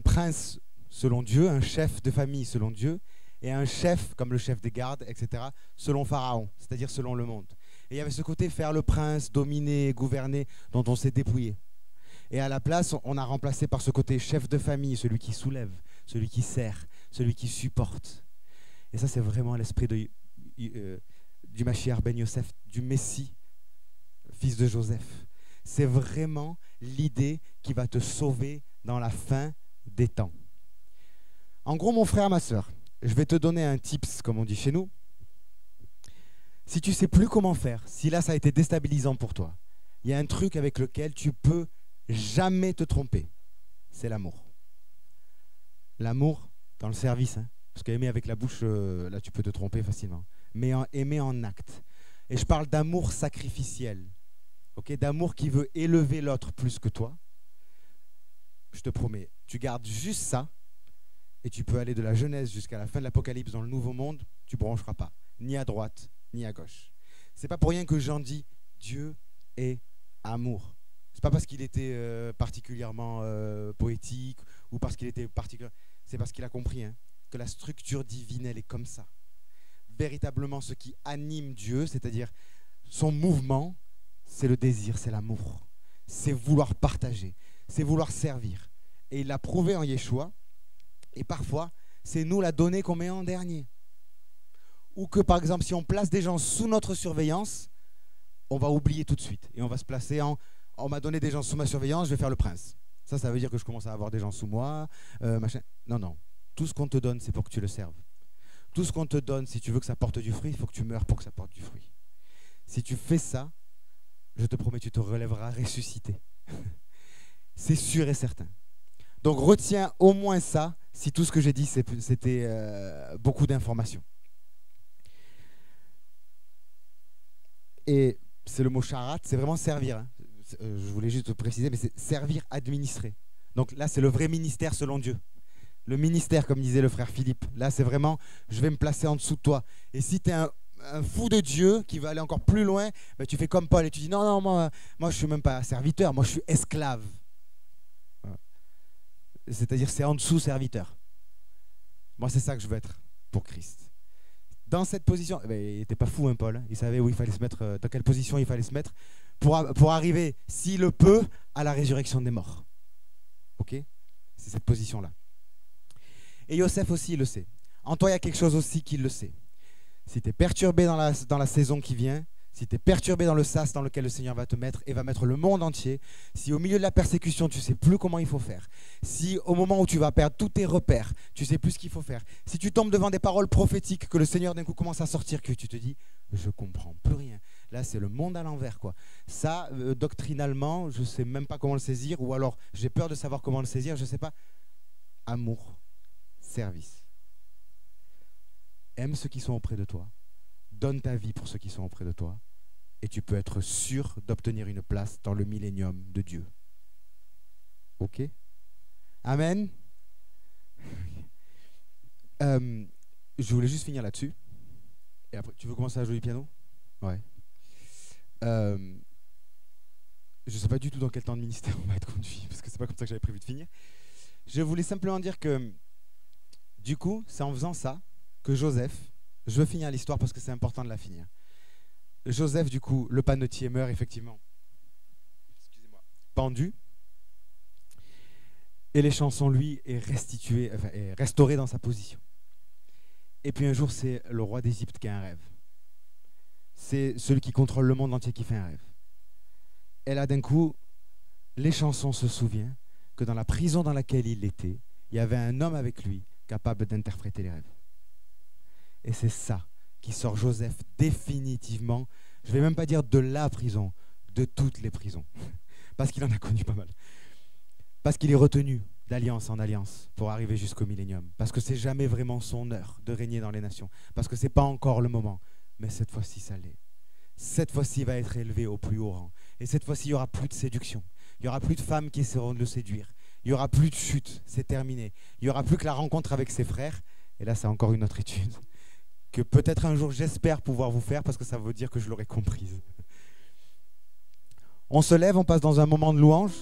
prince selon Dieu, un chef de famille selon Dieu, et un chef comme le chef des gardes, etc., selon Pharaon, c'est-à-dire selon le monde. Et il y avait ce côté faire le prince, dominer, gouverner, dont on s'est dépouillé. Et à la place, on a remplacé par ce côté chef de famille, celui qui soulève, celui qui sert, celui qui supporte. Et ça, c'est vraiment l'esprit du Mashiach ben Yosef, du Messie, fils de Joseph. C'est vraiment l'idée qui va te sauver dans la fin des temps. En gros, mon frère, ma soeur, je vais te donner un tips, comme on dit chez nous. Si tu ne sais plus comment faire, si là, ça a été déstabilisant pour toi, il y a un truc avec lequel tu peux jamais te tromper. C'est l'amour. L'amour dans le service, hein. Parce qu'aimer avec la bouche, là tu peux te tromper facilement. Mais aimer en acte. Et je parle d'amour sacrificiel. Okay, d'amour qui veut élever l'autre plus que toi. Je te promets, tu gardes juste ça et tu peux aller de la Genèse jusqu'à la fin de l'Apocalypse dans le Nouveau Monde, tu ne broncheras pas, ni à droite, ni à gauche. C'est pas pour rien que Jean dit Dieu est amour. C'est pas parce qu'il était particulièrement poétique ou parce qu'il était particulièrement... C'est parce qu'il a compris que la structure divine, elle est comme ça. Véritablement, ce qui anime Dieu, c'est-à-dire son mouvement, c'est le désir, c'est l'amour. C'est vouloir partager, c'est vouloir servir. Et il l'a prouvé en Yeshua. Et parfois, c'est nous la donnée qu'on met en dernier. Ou que, par exemple, si on place des gens sous notre surveillance, on va oublier tout de suite. Et on va se placer en... On m'a donné des gens sous ma surveillance, je vais faire le prince. Ça veut dire que je commence à avoir des gens sous moi, machin. Non, non. Tout ce qu'on te donne, c'est pour que tu le serves. Tout ce qu'on te donne, si tu veux que ça porte du fruit, il faut que tu meurs pour que ça porte du fruit. Si tu fais ça, je te promets, tu te relèveras ressuscité. C'est sûr et certain. Donc retiens au moins ça, si tout ce que j'ai dit, c'était beaucoup d'informations. Et c'est le mot charat, c'est vraiment servir. Hein. Je voulais juste te préciser, mais c'est servir, administrer. Donc là, c'est le vrai ministère selon Dieu. Le ministère, comme disait le frère Philippe. Là, c'est vraiment, je vais me placer en dessous de toi. Et si tu es un fou de Dieu qui veut aller encore plus loin, ben, tu fais comme Paul et tu dis, non, non, moi je ne suis même pas serviteur, moi je suis esclave. C'est-à-dire, c'est en dessous serviteur. Moi, c'est ça que je veux être pour Christ. Dans cette position, il n'était pas fou, Paul. Hein. Il savait où il fallait se mettre, dans quelle position il fallait se mettre pour arriver, s'il le peut, à la résurrection des morts. Ok? C'est cette position-là. Et Yosef aussi, il le sait. En toi, il y a quelque chose aussi qu'il le sait. Si tu es perturbé dans la saison qui vient, si tu es perturbé dans le sas dans lequel le Seigneur va te mettre et va mettre le monde entier, si au milieu de la persécution, tu ne sais plus comment il faut faire, si au moment où tu vas perdre tous tes repères, tu ne sais plus ce qu'il faut faire, si tu tombes devant des paroles prophétiques que le Seigneur d'un coup commence à sortir, que tu te dis, je ne comprends plus rien. Là, c'est le monde à l'envers, quoi. Ça, doctrinalement, je ne sais même pas comment le saisir, ou alors j'ai peur de savoir comment le saisir, je ne sais pas. Amour, service. Aime ceux qui sont auprès de toi. Donne ta vie pour ceux qui sont auprès de toi. Et tu peux être sûr d'obtenir une place dans le millénium de Dieu. Ok? Amen. Je voulais juste finir là-dessus. Et après, tu veux commencer à jouer du piano? Ouais. je ne sais pas du tout dans quel temps de ministère on va être conduit, parce que c'est pas comme ça que j'avais prévu de finir. Je voulais simplement dire que, du coup, c'est en faisant ça que Joseph, je veux finir l'histoire parce que c'est important de la finir. Joseph, du coup, le panetier meurt effectivement, excusez-moi, pendu, et les chansons, lui, est restitué, enfin, est restauré dans sa position. Et puis un jour, c'est le roi d'Égypte qui a un rêve. C'est celui qui contrôle le monde entier qui fait un rêve. Et là, d'un coup, les chansons se souviennent que dans la prison dans laquelle il était, il y avait un homme avec lui capable d'interpréter les rêves. Et c'est ça qui sort Joseph définitivement, je ne vais même pas dire de la prison, de toutes les prisons. Parce qu'il en a connu pas mal. Parce qu'il est retenu d'alliance en alliance pour arriver jusqu'au millénium. Parce que c'est jamais vraiment son heure de régner dans les nations. Parce que c'est pas encore le moment. Mais cette fois-ci, ça l'est. Cette fois-ci, il va être élevé au plus haut rang. Et cette fois-ci, il n'y aura plus de séduction. Il n'y aura plus de femmes qui essaieront de le séduire. Il n'y aura plus de chute. C'est terminé. Il n'y aura plus que la rencontre avec ses frères. Et là, c'est encore une autre étude que peut-être un jour, j'espère pouvoir vous faire parce que ça veut dire que je l'aurai comprise. On se lève, on passe dans un moment de louange.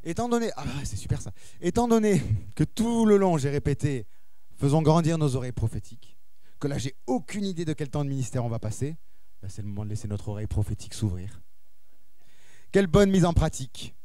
Étant donné, c'est super ça. Étant donné que tout le long, j'ai répété, faisons grandir nos oreilles prophétiques, que là, j'ai aucune idée de quel temps de ministère on va passer, ben, c'est le moment de laisser notre oreille prophétique s'ouvrir. Quelle bonne mise en pratique.